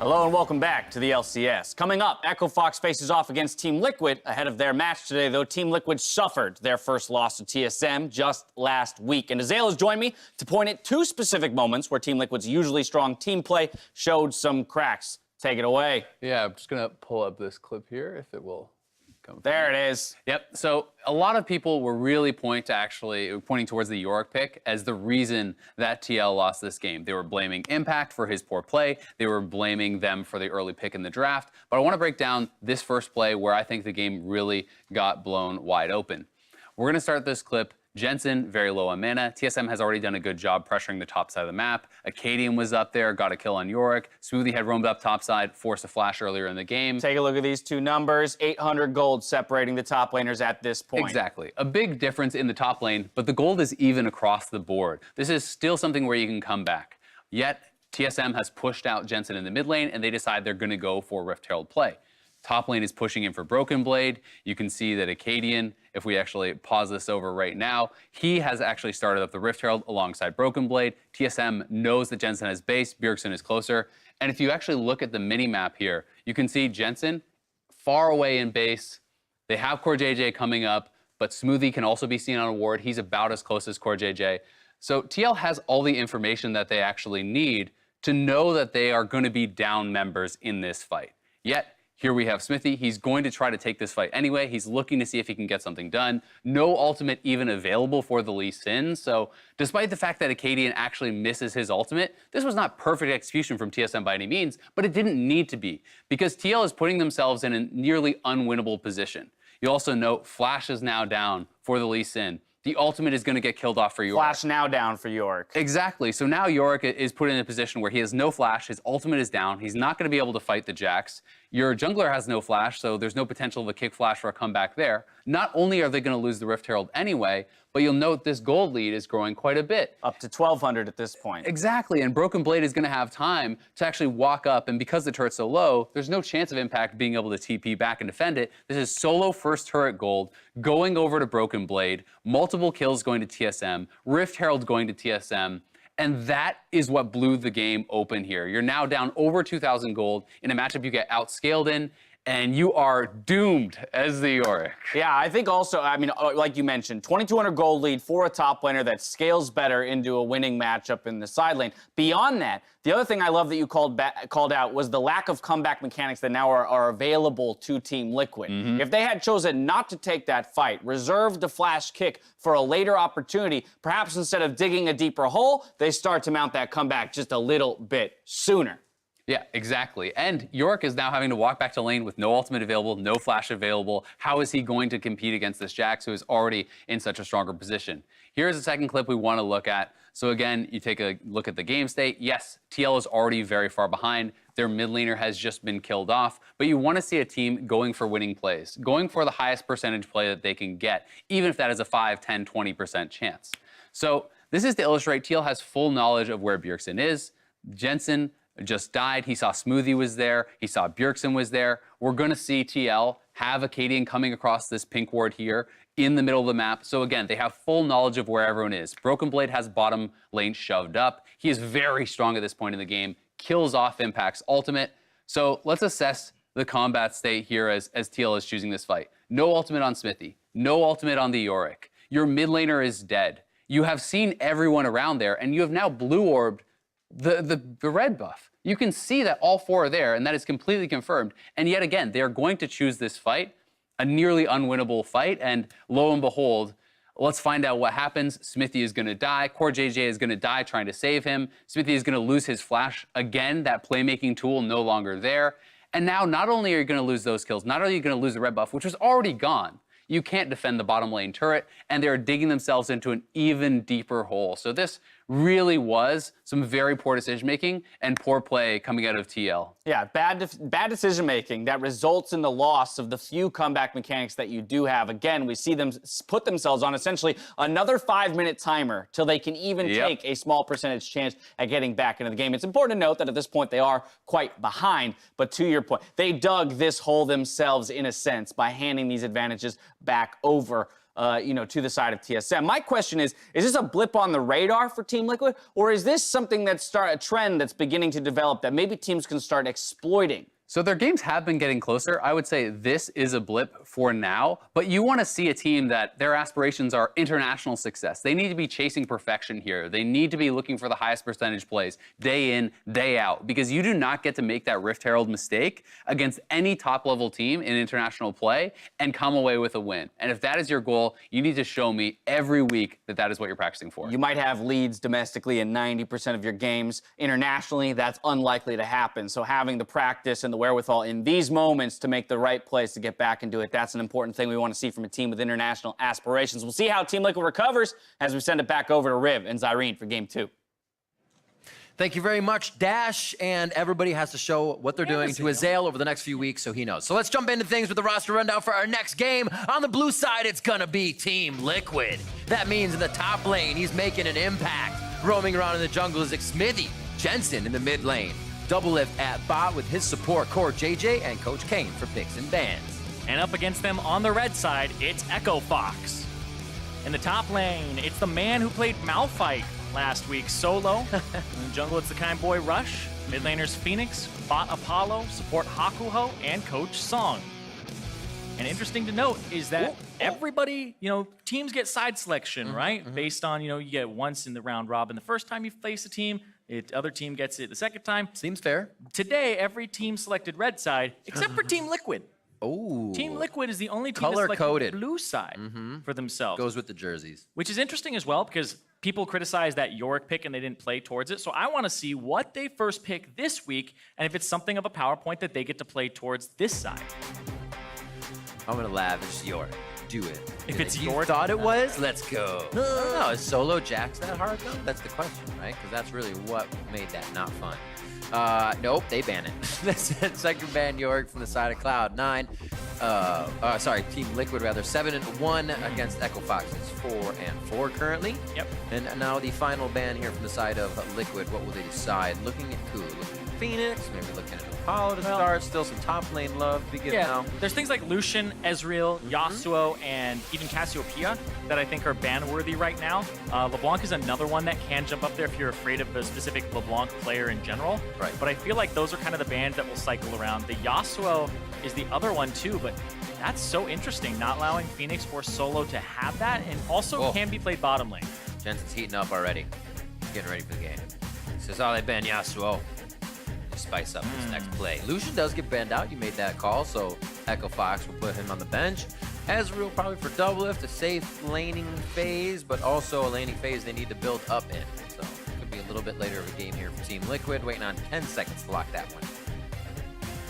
Hello and welcome back to the LCS. Coming up, Echo Fox faces off against Team Liquid ahead of their match today, though Team Liquid suffered their first loss to TSM just last week. And Azale has joined me to point at two specific moments where Team Liquid's usually strong team play showed some cracks. Take it away. Yeah, I'm just going to pull up this clip here if it will come. There it is. Yep. So a lot of people were really pointing towards the Yorick pick as the reason that TL lost this game. They were blaming Impact for his poor play. They were blaming them for the early pick in the draft. But I want to break down this first play where I think the game really got blown wide open. We're going to start this clip. Jensen, very low on mana. TSM has already done a good job pressuring the top side of the map. Acadian was up there, got a kill on Yorick. Smoothie had roamed up top side, forced a flash earlier in the game. Take a look at these two numbers. 800 gold separating the top laners at this point. Exactly. A big difference in the top lane, but the gold is even across the board. This is still something where you can come back. Yet, TSM has pushed out Jensen in the mid lane, and they decide they're going to go for Rift Herald play. Top lane is pushing in for Broken Blade. You can see that Acadian, if we actually pause this over right now, he has actually started up the Rift Herald alongside Broken Blade. TSM knows that Jensen has base, Bjergsen is closer. And if you actually look at the mini-map here, you can see Jensen far away in base. They have Core JJ coming up, but Smoothie can also be seen on a ward. He's about as close as Core JJ. So TL has all the information that they actually need to know that they are going to be down members in this fight. Yet, here we have Smithy. He's going to try to take this fight anyway. He's looking to see if he can get something done. No ultimate even available for the Lee Sin. So despite the fact that Acadian actually misses his ultimate, this was not perfect execution from TSM by any means, but it didn't need to be because TL is putting themselves in a nearly unwinnable position. You also note Flash is now down for the Lee Sin. The ultimate is going to get killed off for Yorick. Flash now down for Yorick. Exactly. So now Yorick is put in a position where he has no flash. His ultimate is down. He's not going to be able to fight the Jax. Your jungler has no flash, so there's no potential of a kick flash or a comeback there. Not only are they going to lose the Rift Herald anyway, but you'll note this gold lead is growing quite a bit. Up to 1,200 at this point. Exactly, and Broken Blade is going to have time to actually walk up, and because the turret's so low, there's no chance of Impact being able to TP back and defend it. This is solo first turret gold, going over to Broken Blade, multiple kills going to TSM, Rift Herald going to TSM, and that is what blew the game open here. You're now down over 2,000 gold in a matchup you get outscaled in, and you are doomed as the Yorick. Yeah, I think also, I mean, like you mentioned, 2,200 gold lead for a top laner that scales better into a winning matchup in the side lane. Beyond that, the other thing I love that you called out was the lack of comeback mechanics that now are available to Team Liquid. If they had chosen not to take that fight, reserved the flash kick for a later opportunity, perhaps instead of digging a deeper hole, they start to mount that comeback just a little bit sooner. Yeah, exactly. And Yorick is now having to walk back to lane with no ultimate available, no flash available. How is he going to compete against this Jax, who is already in such a stronger position? Here's a second clip we want to look at. So again, you take a look at the game state. Yes, TL is already very far behind. Their mid laner has just been killed off. But you want to see a team going for winning plays, going for the highest percentage play that they can get, even if that is a 5, 10, 20% chance. So this is to illustrate TL has full knowledge of where Bjergsen is. Jensen just died. He saw Smoothie was there. He saw Bjergsen was there. We're going to see TL have Acadian coming across this pink ward here in the middle of the map. So again, they have full knowledge of where everyone is. Broken Blade has bottom lane shoved up. He is very strong at this point in the game. Kills off Impact's ultimate. So let's assess the combat state here as TL is choosing this fight. No ultimate on Smithy. No ultimate on the Yorick. Your mid laner is dead. You have seen everyone around there, and you have now blue orbed the red buff. You can see that all four are there, and that is completely confirmed. And yet again, they are going to choose this fight, a nearly unwinnable fight, and lo and behold, let's find out what happens. Smithy is going to die. Core JJ is going to die trying to save him. Smithy is going to lose his flash again, that playmaking tool no longer there. And now not only are you going to lose those kills, not only are you going to lose the red buff, which was already gone, you can't defend the bottom lane turret, and they're digging themselves into an even deeper hole. So this really was some very poor decision-making and poor play coming out of TL. Yeah, bad decision-making that results in the loss of the few comeback mechanics that you do have. Again, we see them put themselves on essentially another 5-minute timer till they can even take a small percentage chance at getting back into the game. It's important to note that at this point they are quite behind, but to your point, they dug this hole themselves in a sense by handing these advantages back over to the side of TSM. My question is this a blip on the radar for Team Liquid, or is this something that's a trend that's beginning to develop that maybe teams can start exploiting? So their games have been getting closer. I would say this is a blip for now, but you want to see a team that their aspirations are international success. They need to be chasing perfection here. They need to be looking for the highest percentage plays day in, day out, because you do not get to make that Rift Herald mistake against any top-level team in international play and come away with a win. And if that is your goal, you need to show me every week that that is what you're practicing for. You might have leads domestically in 90% of your games. Internationally, that's unlikely to happen. So having the practice and the wherewithal in these moments to make the right plays to get back and do it, that's an important thing we want to see from a team with international aspirations. We'll see how Team Liquid recovers as we send it back over to Riv and Zyrene for Game 2. Thank you very much, Dash, and everybody has to show what they're doing to Azael over the next few weeks so he knows. So let's jump into things with the roster rundown for our next game. On the blue side, it's gonna be Team Liquid. That means in the top lane, he's making an impact. Roaming around in the jungle is Xmithy, Jensen in the mid lane. Double lift at bot with his support, Core JJ and Coach Kane for picks and bans. And up against them on the red side, it's Echo Fox. In the top lane, it's the man who played Malphite last week, Solo. In the jungle, it's the kind boy Rush. Mid laners Phoenix, bot Apollo, support Hakuho, and Coach Song. And interesting to note is that everybody, teams get side selection, right? Based on, you get once in the round robin the first time you face a team, the other team gets it the second time. Seems fair. Today, every team selected red side, except for Team Liquid. Oh. Team Liquid is the only team that selected blue side for themselves. Goes with the jerseys. Which is interesting as well, because people criticize that Yorick pick and they didn't play towards it. So I want to see what they first pick this week, and if it's something of a PowerPoint that they get to play towards this side. I'm gonna laugh. It's Yorick. Do it. If it's you Yorick, thought it was, let's go. No, is Solo Jax that hard though? That's the question, right? Because that's really what made that not fun. Nope, they ban it. Second ban Yorick from the side of Cloud9. Sorry, Team Liquid rather. 7-1 against Echo Fox. It's 4-4 currently. Yep. And now the final ban here from the side of Liquid. What will they decide? Looking at who? Looking at Phoenix. Maybe looking at Apollo to start. Still some top lane love to be given now. There's things like Lucian, Ezreal, Yasuo, and even Cassiopeia that I think are ban-worthy right now. LeBlanc is another one that can jump up there if you're afraid of the specific LeBlanc player in general. Right. But I feel like those are kind of the bans that will cycle around. The Yasuo is the other one too, but that's so interesting, not allowing Phoenix or Solo to have that, and also can be played bottom lane. Jensen's heating up already. Getting ready for the game. Says, they ban Yasuo. Spice up this next play. Lucian does get banned out. You made that call, so Echo Fox will put him on the bench. Ezreal probably for double lift, a safe laning phase, but also a laning phase they need to build up in. So it could be a little bit later of a game here for Team Liquid. Waiting on 10 seconds to lock that one.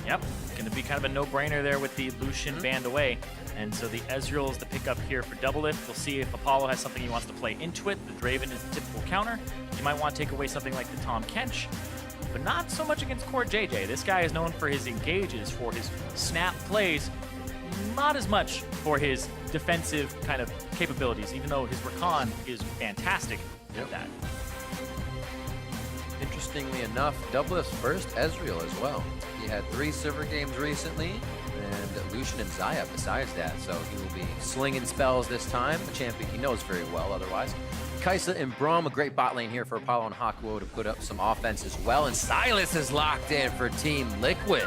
Yep, going to be kind of a no-brainer there with the Lucian banned away. And so the Ezreal is the pickup here for double lift. We'll see if Apollo has something he wants to play into it. The Draven is the typical counter. You might want to take away something like the Tom Kench, but not so much against Core JJ. This guy is known for his engages, for his snap plays, not as much for his defensive kind of capabilities, even though his Rakan is fantastic at that. Interestingly enough, double lift's first Ezreal as well. He had 3 silver games recently, and Lucian and Xayah besides that, so he will be slinging spells this time, a champion he knows very well otherwise. Kai'Sa and Braum, a great bot lane here for Apollo and Hakuo to put up some offense as well, and Sylas is locked in for Team Liquid.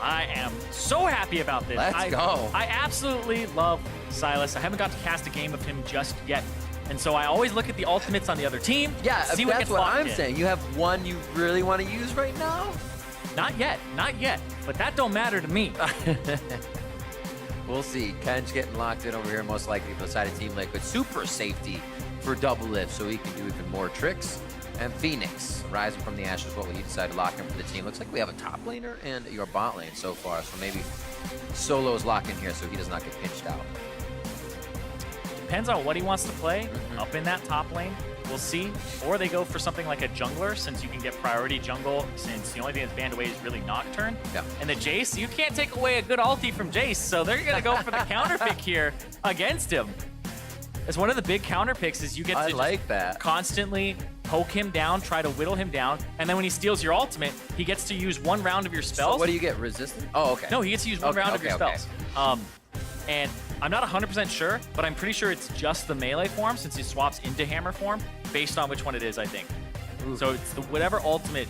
I am so happy about this. Let's go. I absolutely love Sylas. I haven't got to cast a game of him just yet. And so I always look at the ultimates on the other team. Yeah, see what that's gets what locked I'm in. saying. You have one you really want to use right now? Not yet, not yet. But that don't matter to me. We'll see. Ken's getting locked in over here, most likely for the side of Team Liquid. Super safety for double lift, so he can do even more tricks. And Phoenix, rising from the ashes, what will he decide to lock in for the team? Looks like we have a top laner and your bot lane so far, so maybe Solo's lock in here so he does not get pinched out. Depends on what he wants to play up in that top lane. We'll see. Or they go for something like a jungler, since you can get priority jungle, since the only thing that's banned away is really Nocturne. Yeah. And the Jace, you can't take away a good ulti from Jace, so they're going to go for the counter pick here against him. As one of the big counter picks is you get to that. Constantly poke him down, try to whittle him down, and then when he steals your ultimate, he gets to use 1 round of your spells. So what do you get? Resistant? Oh, okay. No, he gets to use one round of your spells. And I'm not 100% sure, but I'm pretty sure it's just the melee form since he swaps into hammer form based on which one it is, I think. Ooh. So it's the whatever ultimate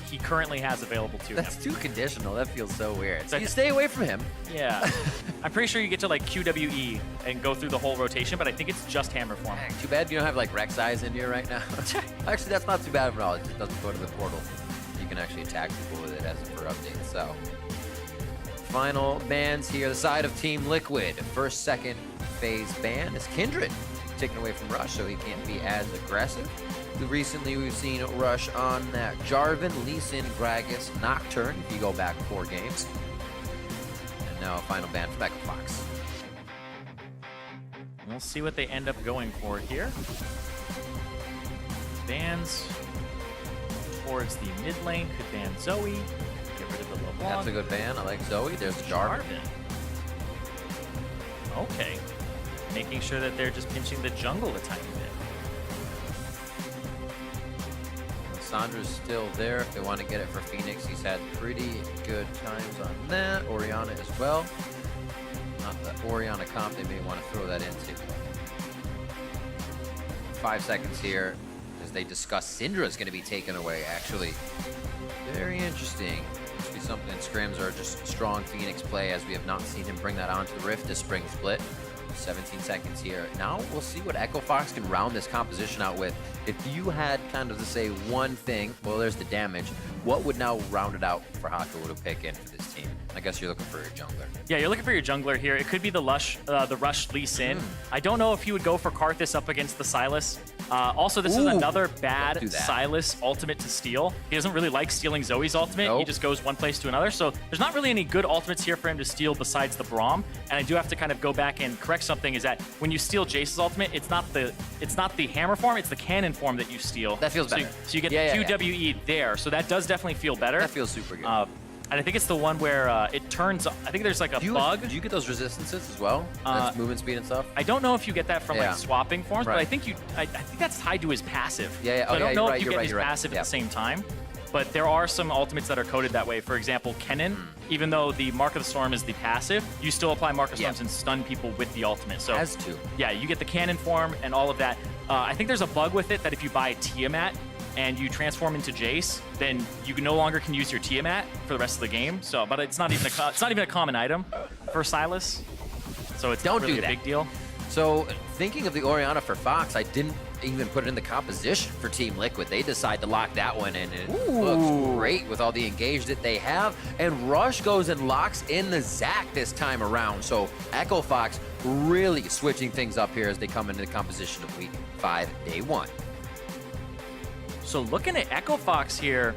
he currently has available to That's him. too conditional. That feels so weird. So That- you stay away from him. Yeah. I'm pretty sure you get to like QWE and go through the whole rotation, but I think it's just hammer form. Dang, too bad you don't have like Rek'Sai's in here right now. Actually, that's not too bad at all. It just doesn't go to the portal. You can actually attack people with it as for updates. So, final bans here. The side of Team Liquid. First, second phase ban is Kindred, taken away from Rush, so he can't be as aggressive. Recently, we've seen Rush on that Jarvan, Lee Sin, Gragas, Nocturne, if you go back 4 games. And now a final ban for Fox. We'll see what they end up going for here. Bans towards the mid lane could ban Zoe. Get rid of the LeBlanc. That's a good ban. I like Zoe. There's the Jarvan. Okay. Making sure that they're just pinching the jungle a tiny bit. Sandra's still there if they want to get it for Phoenix. He's had pretty good times on that. Orianna as well. Not the Orianna comp they may want to throw that into. 5 seconds here as they discuss Syndra is going to be taken away, actually. Very interesting. Must be something scrims are just strong Phoenix play, as we have not seen him bring that onto the Rift this spring split. 17 seconds here. Now we'll see what Echo Fox can round this composition out with. If you had kind of to say one thing, well, there's the damage. What would now round it out for Haku to pick in for this team? I guess you're looking for your jungler. Yeah, you're looking for your jungler here. It could be the Rush Lee Sin. I don't know if he would go for Karthus up against the Sylas. Also, this is another bad Sylas ultimate to steal. He doesn't really like stealing Zoe's ultimate. Nope. He just goes one place to another. So there's not really any good ultimates here for him to steal besides the Braum. And I do have to kind of go back and correct something, is that when you steal Jace's ultimate, it's not the hammer form, it's the cannon form that you steal. That feels better. So you get the QWE there. So that does definitely feel better. That feels super good. And I think it's the one where it turns. I think there's like a bug. Do you get those resistances as well? That's movement speed and stuff? I don't know if you get that from Yeah. like swapping forms, but Right. I think I think that's tied to his passive. Yeah. So I don't know if you you're get right, his you're right. passive Yeah. at the same time. But there are some ultimates that are coded that way. For example, Kennen, even though the Mark of the Storm is the passive, you still apply Mark of Storms and stun people with the ultimate. So Has to. yeah, you get the cannon form and all of that. I think there's a bug with it that if you buy Tiamat and you transform into Jace, then you no longer can use your Tiamat for the rest of the game. So, but it's not even a common item for Sylas, so it's not really a big deal. So, thinking of the Orianna for Fox, I didn't even put it in the composition for Team Liquid. They decide to lock that one in, and it looks great with all the engage that they have. And Rush goes and locks in the Zac this time around. So, Echo Fox really switching things up here as they come into the composition of Week 5, Day 1. So looking at Echo Fox here,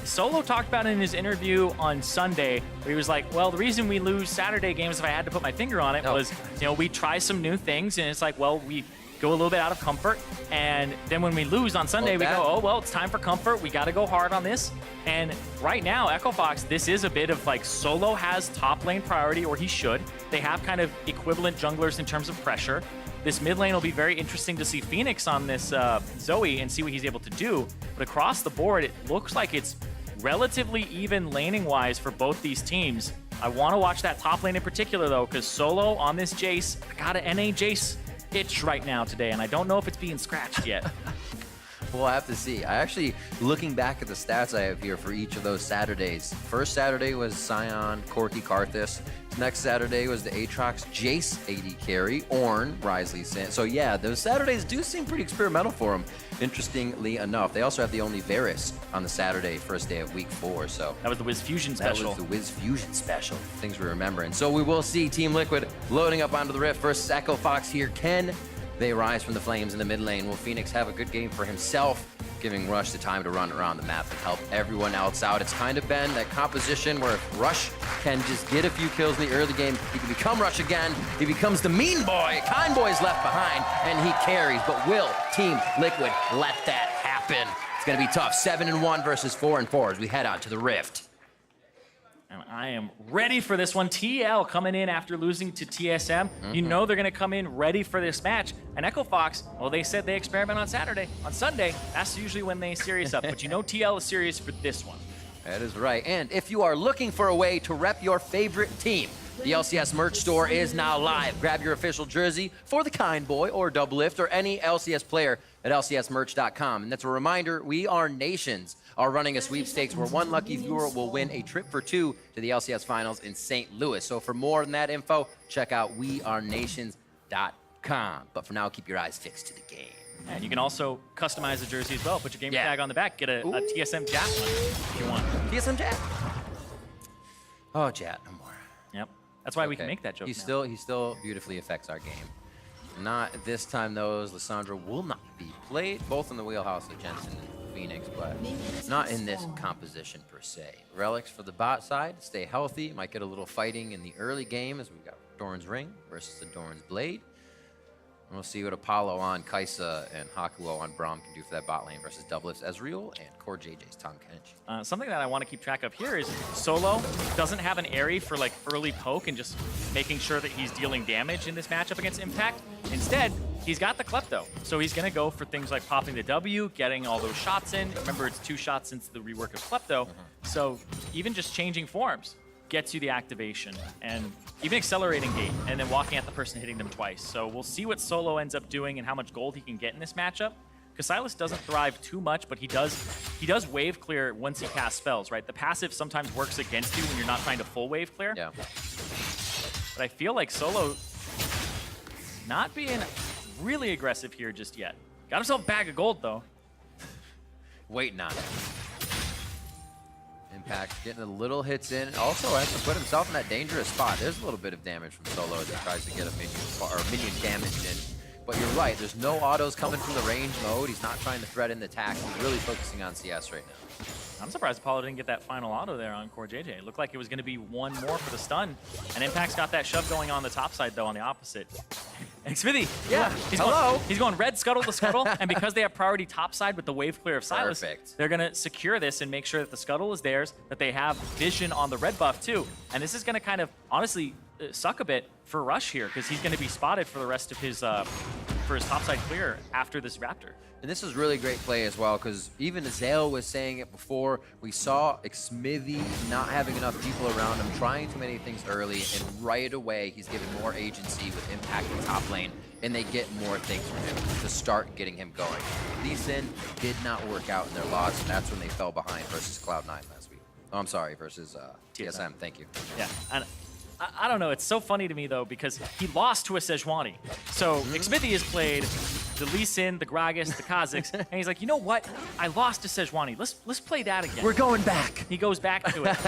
Solo talked about in his interview on Sunday, where he was like, well, the reason we lose Saturday games, if I had to put my finger on it, was, we try some new things, and it's like, well, we go a little bit out of comfort, and then when we lose on Sunday, we go, oh, well, it's time for comfort. We got to go hard on this. And right now, Echo Fox, this is a bit of like Solo has top lane priority, or he should. They have kind of equivalent junglers in terms of pressure. This mid lane will be very interesting to see Phoenix on this Zoe and see what he's able to do. But across the board, it looks like it's relatively even laning-wise for both these teams. I want to watch that top lane in particular, though, because Solo on this Jace, I got an NA Jace itch right now today, and I don't know if it's being scratched yet. We'll have to see. I actually, looking back at the stats I have here for each of those Saturdays. First Saturday was Sion, Corki, Karthus. Next Saturday was the Aatrox, Jace AD carry, Ornn, Risley, Sin. So yeah, those Saturdays do seem pretty experimental for them, interestingly enough. They also have the only Varus on the Saturday, first day of Week 4. So that was the Wiz Fusion special. That was the Wiz Fusion special. Things we remember. And so we will see Team Liquid loading up onto the Rift versus Echo Fox here. Can they rise from the flames in the mid lane? Will Phoenix have a good game for himself, giving Rush the time to run around the map and help everyone else out? It's kind of been that composition where if Rush can just get a few kills in the early game, he can become Rush again. He becomes the mean boy. Kind boy's left behind, and he carries. But will Team Liquid let that happen? It's going to be tough. 7-1 versus 4-4 as we head out to the Rift. And I am ready for this one. TL coming in after losing to TSM. You know they're going to come in ready for this match. And Echo Fox, well, they said they experiment on Saturday. On Sunday, that's usually when they serious up. But you know TL is serious for this one. That is right. And if you are looking for a way to rep your favorite team, The LCS merch store is now live. Grab your official jersey for the Kind Boy or Doublelift or any LCS player at lcsmerch.com. And that's a reminder, We Are Nations are running a sweepstakes where one lucky viewer will win a trip for 2 to the LCS finals in St. Louis. So for more on that info, check out wearenations.com. But for now, keep your eyes fixed to the game. And you can also customize the jersey as well. Put your gamer tag on the back. Get a TSM Jack one if you want. TSM Jack. Oh, Jat, no more. Yep. That's why we can make that joke He now. still beautifully affects our game. Not this time, though, as Lissandra will not be played, both in the wheelhouse of Jensen and Phoenix, but not in this composition per se. Relics for the bot side, stay healthy. Might get a little fighting in the early game as we've got Doran's Ring versus the Doran's Blade. And we'll see what Apollo on Kaisa and Hakuo on Braum can do for that bot lane versus Doublelift's Ezreal and Core JJ's Tahm Kench. Something that I want to keep track of here is Solo doesn't have an Aerie for like early poke and just making sure that he's dealing damage in this matchup against Impact. Instead, he's got the Klepto. So he's going to go for things like popping the W, getting all those shots in. Remember, it's 2 shots since the rework of Klepto. So even just changing forms gets you the activation and even accelerating gate and then walking at the person hitting them twice. So we'll see what Solo ends up doing and how much gold he can get in this matchup. Because Silas doesn't thrive too much, but he does wave clear once he casts spells, right? The passive sometimes works against you when you're not trying to full wave clear. Yeah. But I feel like Solo not being really aggressive here just yet. Got himself a bag of gold, though. Waiting on it. Impact getting a little hits in. Also has to put himself in that dangerous spot. There's a little bit of damage from Solo as he tries to get a minion damage in. But you're right, there's no autos coming from the range mode. He's not trying to thread in the attack. He's really focusing on CS right now. I'm surprised Apollo didn't get that final auto there on Core JJ. It looked like it was going to be one more for the stun. And Impact's got that shove going on the top side, though, on the opposite. And Smithy, he's going red scuttle to scuttle, and because they have priority top side with the wave clear of Silas, they're going to secure this and make sure that the scuttle is theirs, that they have vision on the red buff, too. And this is going to kind of, honestly, suck a bit for Rush here, because he's going to be spotted for the rest of his topside clear after this Raptor. And this is really great play as well, because even Zale was saying it before, we saw Xmithy not having enough people around him, trying too many things early, and right away he's given more agency with Impact in top lane, and they get more things from him to start getting him going. Lee Sin did not work out in their loss, and that's when they fell behind versus Cloud9 last week. Oh, I'm sorry, versus TSM, thank you. Yeah, and I don't know, it's so funny to me, though, because he lost to a Sejuani. So Xmithy has played the Lee Sin, the Gragas, the Kha'Zix, and he's like, you know what? I lost to Sejuani. Let's play that again. We're going back. He goes back to it.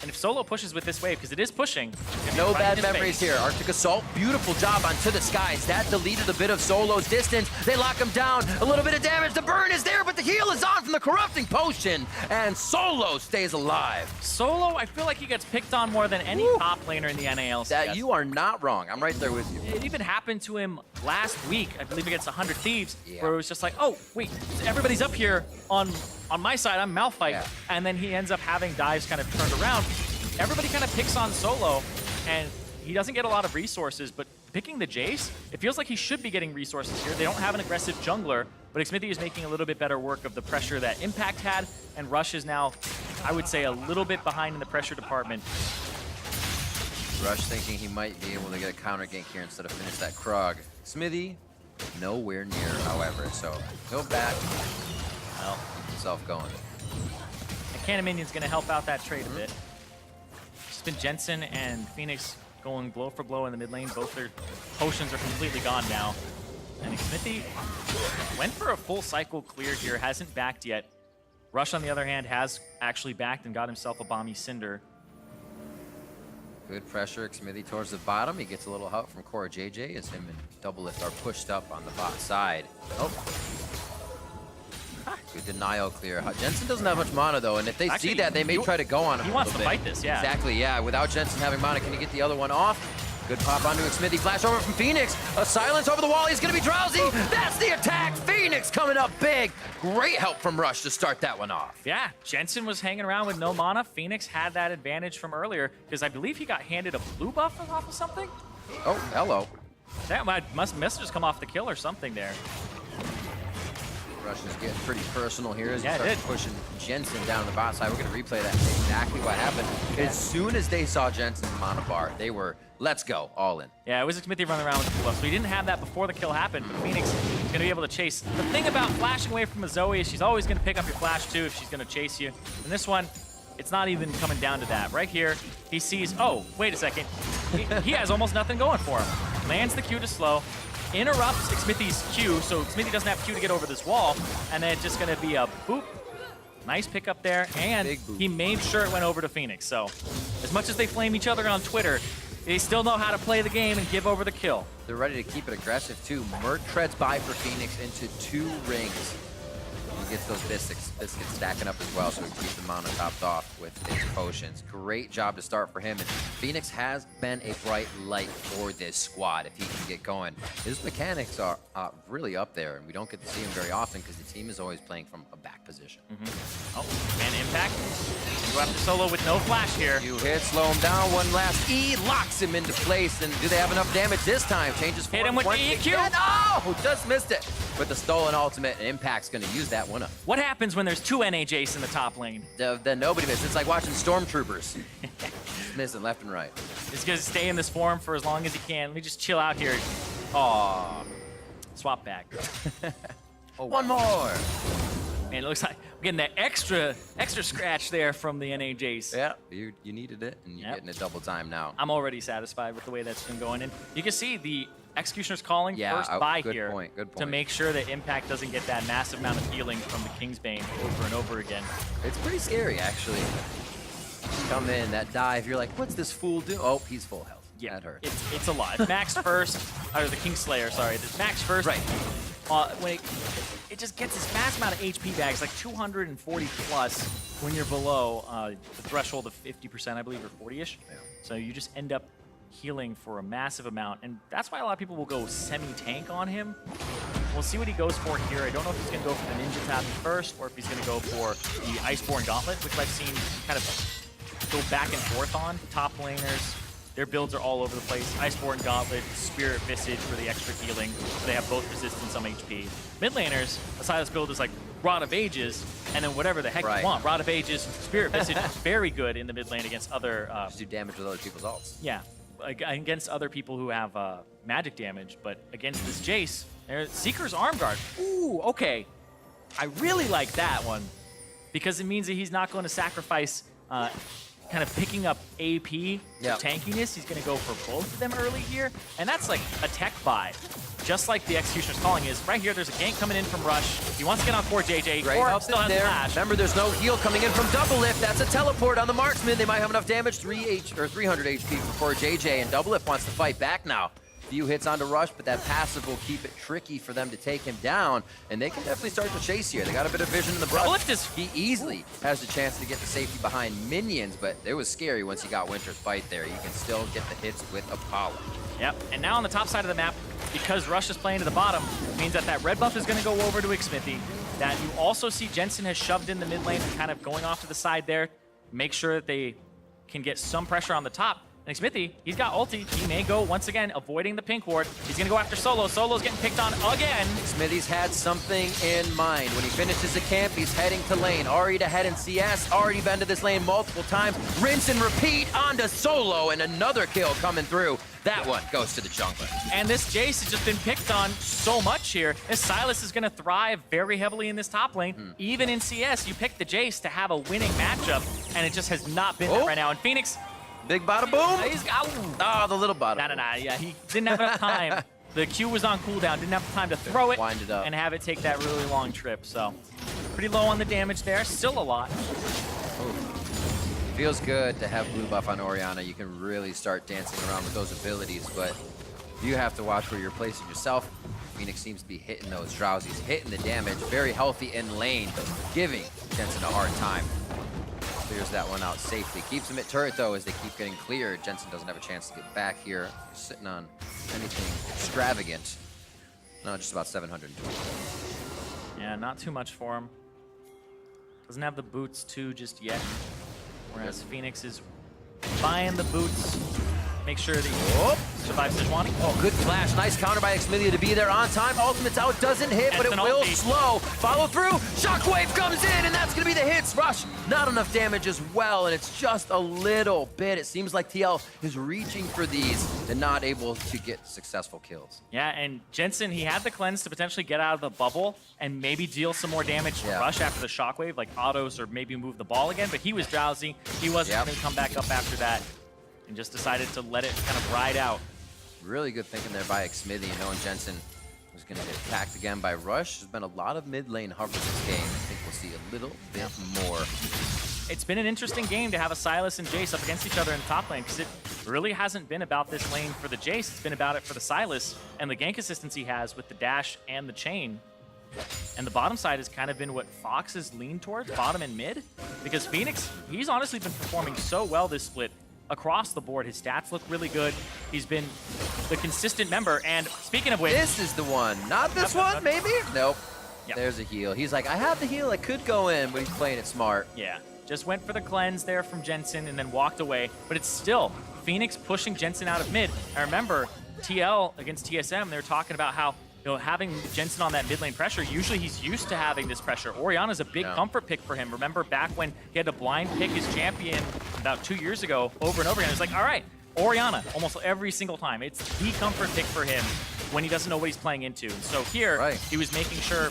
And if Solo pushes with this wave, because it is pushing. No bad memories here. Arctic Assault, beautiful job on To the Skies. That deleted a bit of Solo's distance. They lock him down. A little bit of damage. The burn is there, but the heal is on from the Corrupting Potion. And Solo stays alive. Solo, I feel like he gets picked on more than any top laner in the NALCS. That you are not wrong. I'm right there with you. It even happened to him last week, I believe against 100 Thieves, where it was just like, oh, wait, everybody's up here on my side. I'm Malphite. And then he ends up having dives kind of turned around. Everybody kind of picks on Solo, and he doesn't get a lot of resources, but picking the Jace, it feels like he should be getting resources here. They don't have an aggressive jungler, but Xmithy is making a little bit better work of the pressure that Impact had, and Rush is now, I would say, a little bit behind in the pressure department. Rush thinking he might be able to get a counter gank here instead of finish that Krog. Xmithy, nowhere near, however, so go back. Well, keep himself going. The Cannon Minion's going to help out that trade a bit. It's been Jensen and Phoenix going blow for blow in the mid lane. Both their potions are completely gone now. And Xmithy went for a full cycle clear here, hasn't backed yet. Rush, on the other hand, has actually backed and got himself a Bomby Cinder. Good pressure, Xmithy towards the bottom. He gets a little help from Core JJ as him and Doublelift are pushed up on the bot side. Oh. Good denial clear. Jensen doesn't have much mana, though, and if they see that, they may try to go on him. He wants to fight this, yeah. Exactly, yeah. Without Jensen having mana, can he get the other one off? Good pop onto Xmithy. Flash over from Phoenix. A silence over the wall. He's going to be drowsy. That's the attack. Phoenix coming up big. Great help from Rush to start that one off. Yeah, Jensen was hanging around with no mana. Phoenix had that advantage from earlier because I believe he got handed a blue buff off of something. Oh, hello. That must just come off the kill or something there. Rush is getting pretty personal here as Yeah, he starts pushing Jensen down the bot side. We're going to replay that exactly what happened. As soon as they saw Jensen's mono bar, they were, let's go, all in. Yeah, it was Smithy running around with the buff, so he didn't have that before the kill happened, but Phoenix is going to be able to chase. The thing about flashing away from a Zoe is she's always going to pick up your flash too if she's going to chase you. And this one, it's not even coming down to that. Right here, he sees, oh, wait a second. He has almost nothing going for him. Lands the Q to slow, interrupts Smithy's Q, so Smithy doesn't have Q to get over this wall, and then it's just going to be a boop. Nice pickup there, and he made sure it went over to Phoenix. So as much as they flame each other on Twitter, they still know how to play the game and give over the kill. They're ready to keep it aggressive too. Mert treads by for Phoenix into 2 rings. He gets those biscuits stacking up as well, so he keeps the mono topped off with his potions. Great job to start for him. And Phoenix has been a bright light for this squad if he can get going. His mechanics are really up there, and we don't get to see him very often because the team is always playing from a back position. Oh, man, impact. Go after Solo with no flash here. You hit, slow him down, one last E, locks him into place, and do they have enough damage this time? Changes Hit him with the EQ. Oh, just missed it. With the stolen ultimate, and Impact's gonna use that one up. What happens when there's 2 NA Jace in the top lane? Then nobody missed. It's like watching Stormtroopers. Missing left and right. He's gonna stay in this form for as long as he can. Let me just chill out here. Aw. Swap back. Oh, one more. Man, it looks like we're getting that extra scratch there from the NA Jace. Yeah, you needed it, and you're getting it double time now. I'm already satisfied with the way that's been going. And you can see the Executioner's calling first good here point. to make sure that Impact doesn't get that massive amount of healing from the Kingsbane over and over again. It's pretty scary, actually. Come in, that dive, you're like, what's this fool do? Oh, he's full health. Yeah, That hurts. it's a lot. Max first, or the Kingslayer, sorry. The Max first. Right. When it just gets this mass amount of HP bags, like 240 plus when you're below the threshold of 50%, I believe, or 40-ish. Yeah. So you just end up healing for a massive amount, and that's why a lot of people will go semi-tank on him. We'll see what he goes for here. I don't know if he's going to go for the Ninja Tap first, or if he's going to go for the Iceborne Gauntlet, which I've seen kind of go back and forth on. Top laners, their builds are all over the place. Iceborne Gauntlet, Spirit Visage for the extra healing. So they have both resistance on HP. Mid laners, a Silas build is like Rod of Ages, and then whatever the heck you want. Rod of Ages, Spirit Visage is very good in the mid lane against other... Just do damage with other people's ults. Yeah, against other people who have magic damage, but against this Jace, Seeker's Arm Guard. Ooh, okay. I really like that one because it means that he's not going to sacrifice kind of picking up AP for tankiness. He's going to go for both of them early here, and that's like a tech buy. Just like the Executioner's Calling is. Right here, there's a gank coming in from Rush. He wants to get on 4 JJ. Great Or still has there. flash. Remember, there's no heal coming in from Double Lift. That's a teleport on the marksman. They might have enough damage. 300 HP for 4 JJ, and Double Lift wants to fight back now. Few hits onto Rush, but that passive will keep it tricky for them to take him down, and they can definitely start to chase here. They got a bit of vision in the brush. Double Lift is... He easily has the chance to get the safety behind minions, but it was scary once he got Winter's fight there. You can still get the hits with Apollo. Yep, and now on the top side of the map, because Rush is playing to the bottom, means that that red buff is going to go over to Xmithy. That you also see Jensen has shoved in the mid lane and kind of going off to the side there. Make sure that they can get some pressure on the top. And Xmithy, he's got ulti. He may go, once again, avoiding the pink ward. He's going to go after Solo. Solo's getting picked on again. Smithy's had something in mind. When he finishes the camp, he's heading to lane. Already ahead in CS, already been to this lane multiple times. Rinse and repeat onto Solo, and another kill coming through. That one goes to the jungler. And this Jace has just been picked on so much here. This Silas is going to thrive very heavily in this top lane. Even in CS, you pick the Jace to have a winning matchup, and it just has not been there right now. And Phoenix... Big bada boom. He's got... Oh, the little bada. Nah. Yeah, he didn't have enough time. The Q was on cooldown. Didn't have time to throw it Wind it up and have it take that really long trip. So pretty low on the damage there. Still a lot. Ooh. Feels good to have blue buff on Orianna. You can really start dancing around with those abilities, but you have to watch where you're placing yourself. Phoenix seems to be hitting those drowsies, hitting the damage. Very healthy in lane, giving Jensen a hard time. Clears that one out safely. Keeps him at turret, though, as they keep getting cleared. Jensen doesn't have a chance to get back here. He's sitting on anything extravagant. No, just about 720. Yeah, not too much for him. Doesn't have the boots, too, just yet. Whereas Phoenix is buying the boots, make sure that he survives Sejuani. Oh, good flash. Nice counter by Xmilia to be there on time. Ultimate's out, doesn't hit, but it will slow. Follow through. Shockwave comes in, and that's going to be the hits. Rush, not enough damage as well, and it's just a little bit. It seems like TL is reaching for these and not able to get successful kills. Yeah, and Jensen, he had the cleanse to potentially get out of the bubble and maybe deal some more damage to Rush after the shockwave, like autos or maybe move the ball again, but he was drowsy. He wasn't going to come back up after that and just decided to let it kind of ride out. Really good thinking there by Xmilia, knowing Jensen was going to get attacked again by Rush. There's been a lot of mid lane hover this game. I think we'll see a little bit more. It's been an interesting game to have a Sylas and Jace up against each other in the top lane, because it really hasn't been about this lane for the Jace. It's been about it for the Sylas and the gank assistance he has with the dash and the chain. And the bottom side has kind of been what Fox has leaned towards, bottom and mid, because Phoenix, he's honestly been performing so well this split across the board. His stats look really good. He's been the consistent member. And speaking of which, this is the one, not this one, maybe? Nope. Yep. There's a heal. He's like, I have the heal, I could go in, but he's playing it smart. Yeah, just went for the cleanse there from Jensen and then walked away. But it's still Phoenix pushing Jensen out of mid. I remember TL against TSM, they were talking about how, you know, having Jensen on that mid lane pressure, usually he's used to having this pressure. Orianna's a big comfort pick for him. Remember back when he had to blind pick his champion about 2 years ago over and over again. It was like, all right, Orianna, almost every single time. It's the comfort pick for him when he doesn't know what he's playing into. And so here, he was making sure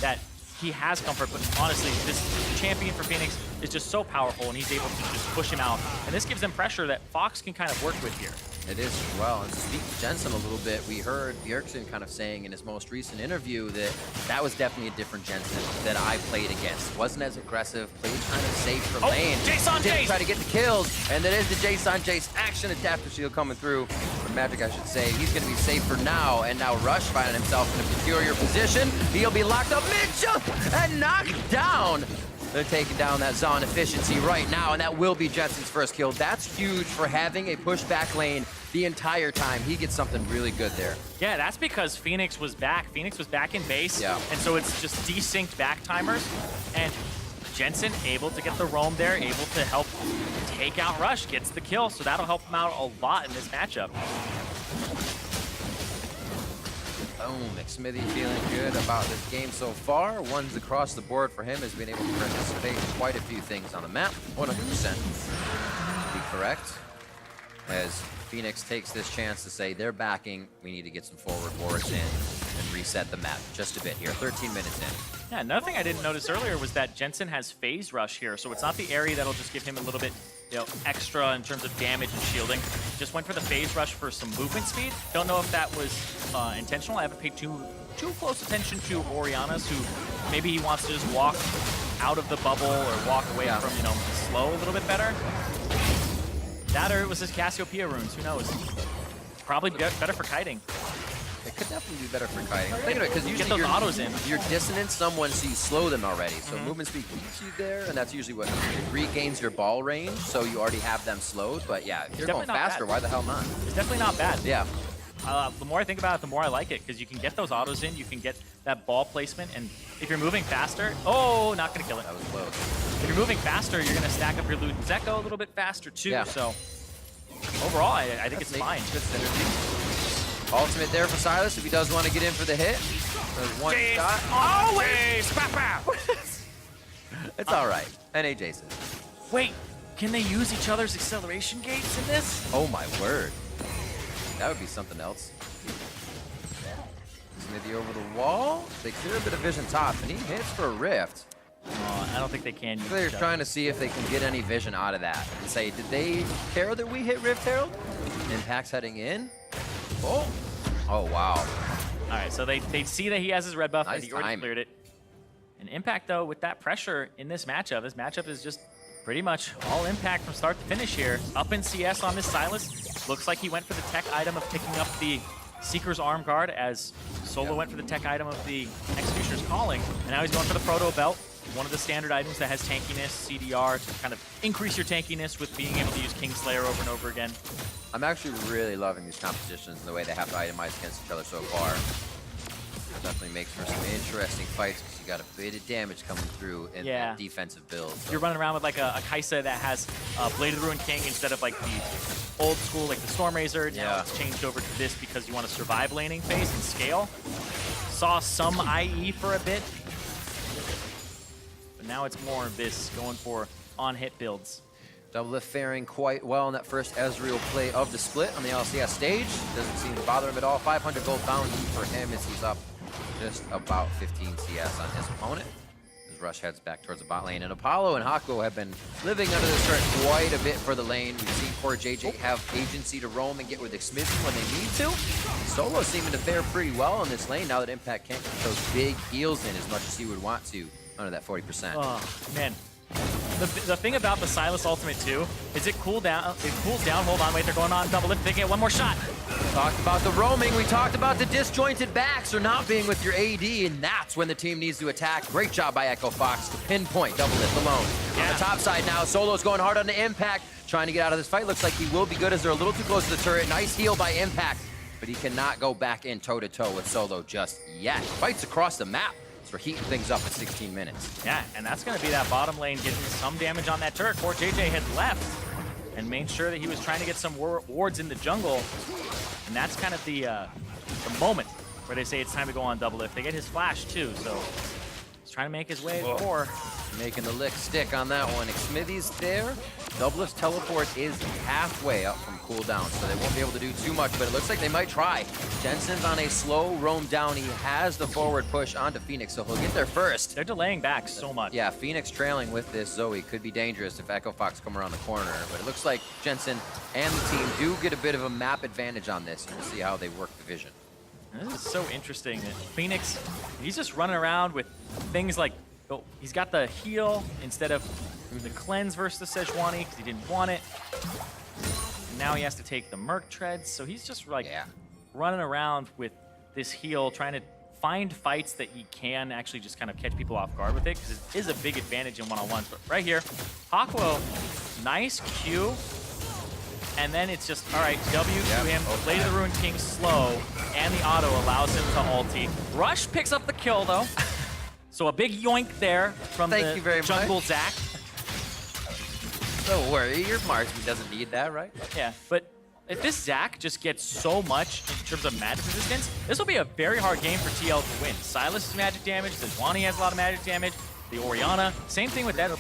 that he has comfort, but honestly, this champion for Phoenix is just so powerful, and he's able to just push him out. And this gives them pressure that Fox can kind of work with here. It is as well. And to speak to Jensen a little bit, we heard Bjergsen kind of saying in his most recent interview that that was definitely a different Jensen that I played against. Wasn't as aggressive, played kind of safe for lane. Jace on Didn't Jace! try to get the kills, and that is the Jace on Jace action adapter shield coming through. For Magic, I should say. He's going to be safe for now, and now Rush finding himself in a peculiar position. He'll be locked up mid-jump and knocked down. They're taking down that Zon efficiency right now, and that will be Jensen's first kill. That's huge for having a pushback lane the entire time. He gets something really good there. Yeah, that's because Phoenix was back. Phoenix was back in base, and so it's just desynced back timers. And Jensen able to get the roam there, able to help take out Rush, gets the kill, so that'll help him out a lot in this matchup. Boom, Xmilia feeling good about this game so far. Ones across the board for him has been able to participate in quite a few things on the map. 100% to be correct. As Phoenix takes this chance to say they're backing, we need to get some forward wards in and reset the map just a bit here. 13 minutes in. Yeah, another thing I didn't notice earlier was that Jensen has phase rush here, so it's not the area that'll just give him a little bit, you know, extra in terms of damage and shielding. Just went for the phase rush for some movement speed. Don't know if that was intentional. I haven't paid too close attention to Orianna's, who maybe he wants to just walk out of the bubble or walk away from, you know, slow a little bit better. That or it was his Cassiopeia runes, who knows? Probably better for kiting. It could definitely be better for kiting. Think of it, because usually get those autos in. You're dissonant someone, so you slow them already. So movement speed keeps you there, and that's usually what regains your ball range, so you already have them slowed. But yeah, if you're going faster, why the hell not? It's definitely not bad. Yeah. The more I think about it, the more I like it, because you can get those autos in, you can get that ball placement, and if you're moving faster, not gonna kill it. That was close. If you're moving faster, you're gonna stack up your loot and Zeko a little bit faster too, so overall, I think it's fine. Good synergy. Ultimate there for Sylas if he does want to get in for the hit. There's one shot. Always! It's all right. NA Jason. Wait, can they use each other's acceleration gates in this? Oh my word. That would be something else. Smithy over the wall. They clear a bit of vision top, and he hits for a rift. I don't think they can use They're trying to see if they can get any vision out of that and say, did they care that we hit Rift Herald? Impact's heading in. Oh wow. All right, so they see that he has his red buff, Nice and he already cleared it. And Impact, though, with that pressure in this matchup is just pretty much all Impact from start to finish here. Up in CS on this Sylas. Looks like he went for the tech item of picking up the Seeker's Arm Guard, as Solo went for the tech item of the Executioner's Calling. And now he's going for the Proto Belt, one of the standard items that has tankiness, CDR, to kind of increase your tankiness with being able to use Kingslayer over and over again. I'm actually really loving these compositions and the way they have to itemize against each other so far. It definitely makes for some interesting fights. You got a bit of damage coming through in Yeah. that defensive build. So. You're running around with like a Kaisa that has Blade of the Ruined King instead of like the old school, like the Storm Razor. Now Yeah. it's changed over to this because you want to survive laning phase and scale. Saw some IE for a bit, but now it's more of this going for on-hit builds. Doublelift faring quite well in that first Ezreal play of the split on the LCS stage. Doesn't seem to bother him at all. 500 gold bounty for him as he's up just about 15 CS on his opponent. As Rush heads back towards the bot lane. And Apollo and Haku have been living under the turret quite a bit for the lane. We've seen poor JJ have agency to roam and get with Xmithie when they need to. Solo seeming to fare pretty well on this lane now that Impact can't get those big heals in as much as he would want to under that 40%. Oh, man. The thing about the Sylas ultimate too is it cools down. Hold on, wait, they're going on Doublelift. They get one more shot. Talked about the roaming. We talked about the disjointed backs or not being with your AD, and that's when the team needs to attack. Great job by Echo Fox to pinpoint Doublelift alone. Yeah. On the top side now, Solo's going hard on the Impact, trying to get out of this fight. Looks like he will be good as they're a little too close to the turret. Nice heal by Impact, but he cannot go back in toe-to-toe with Solo just yet. Fights across the map. We're heating things up at 16 minutes. Yeah, and that's going to be that bottom lane getting some damage on that turret. Poor JJ had left and made sure that he was trying to get some wards in the jungle. And that's kind of the moment where they say it's time to go on Doublelift. They get his flash too, so he's trying to make his way forward. Making the lick stick on that one. Xmithie's there. Doublelift's teleport is halfway up from cooldown, so they won't be able to do too much, but it looks like they might try. Jensen's on a slow roam down. He has the forward push onto Phoenix, so he'll get there first. They're delaying back so much. Yeah, Phoenix trailing with this Zoe could be dangerous if Echo Fox come around the corner, but it looks like Jensen and the team do get a bit of a map advantage on this, and we'll see how they work the vision. This is so interesting that Phoenix, he's just running around with things like, oh, he's got the heal instead of the cleanse versus the Sejuani because he didn't want it. And now he has to take the Merc Treads, so he's just like running around with this heal, trying to find fights that he can actually just kind of catch people off guard with it, because it is a big advantage in one-on-ones. But right here, Hakuo, nice Q. And then it's just, all right, W to him, Blade of the Ruined King slow, and the auto allows him to ulti. Rush picks up the kill, though. So a big yoink there from Thank you very jungle much. Zac. Don't worry, your marksman doesn't need that, right? Yeah, but if this Zac just gets so much in terms of magic resistance, this will be a very hard game for TL to win. Silas' magic damage, Sejuani has a lot of magic damage, the Orianna, same thing with that.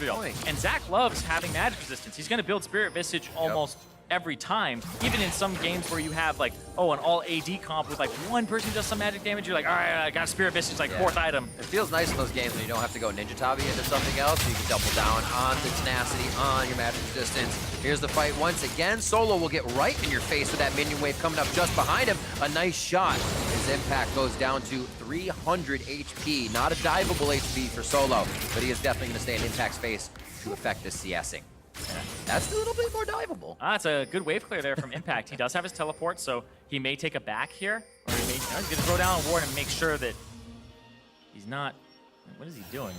And Zac loves having magic resistance. He's going to build Spirit Visage almost every time, even in some games where you have like, oh, an all AD comp with like one person does some magic damage, you're like, all right, I got Spirit Visage, like fourth item. It feels nice in those games when you don't have to go Ninja Tabi into something else. You can double down on the tenacity, on your magic resistance. Here's the fight once again. Solo will get right in your face with that minion wave coming up just behind him. A nice shot. His impact goes down to 300 HP. Not a diveable HP for Solo, but he is definitely going to stay in Impact's face to affect this CSing. That's a little bit more diveable. It's a good wave clear there from Impact. He does have his teleport, so he may take a back here, or he may, he's going to throw down a ward and make sure that he's not. What is he doing?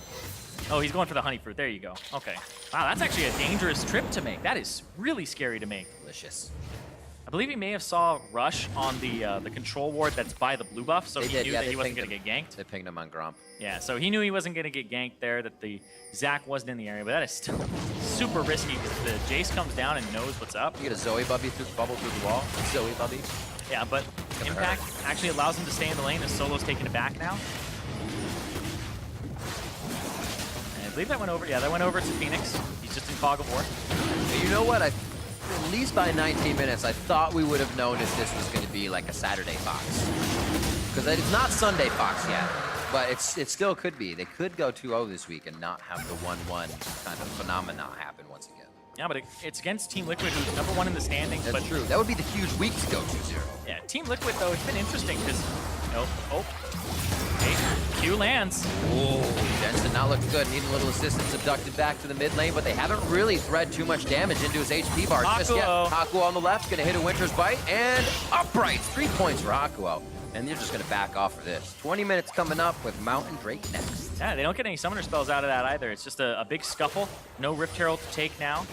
Oh, he's going for the honey fruit. There you go. Okay. Wow, that's actually a dangerous trip to make. That is really scary to make. Delicious. I believe he may have saw Rush on the control ward that's by the blue buff, so They he did, knew yeah, that they he wasn't pinged going to get ganked. They pinged him on Gromp. Yeah, so he knew he wasn't going to get ganked there, that the Zac wasn't in the area, but that is still super risky because the Jace comes down and knows what's up. You get a Zoe bubble through the wall. Zoe bubby. Yeah, but Impact actually allows him to stay in the lane as Solo's taking it back now. And I believe that went over. Yeah, that went over to Phoenix. He's just in fog of war. You know what? At least by 19 minutes, I thought we would have known if this was going to be like a Saturday Fox. Because it's not Sunday Fox yet, but it still could be. They could go 2-0 this week and not have the 1-1 kind of phenomena happen once again. Yeah, but it's against Team Liquid, who's #1 in the standings. That's true. That would be the huge week to go 2-0. Yeah, Team Liquid, though, it's been interesting because, hey, Q lands. Oh, Jensen not looking good. Needing a little assistance, abducted back to the mid lane, but they haven't really thread too much damage into his HP bar just yet. Hakuo on the left, gonna hit a Winter's Bite, and upright. 3 points for Hakuo. And they're just gonna back off of this. 20 minutes coming up with Mountain Drake next. Yeah, they don't get any summoner spells out of that either. It's just a big scuffle. No Rift Herald to take now.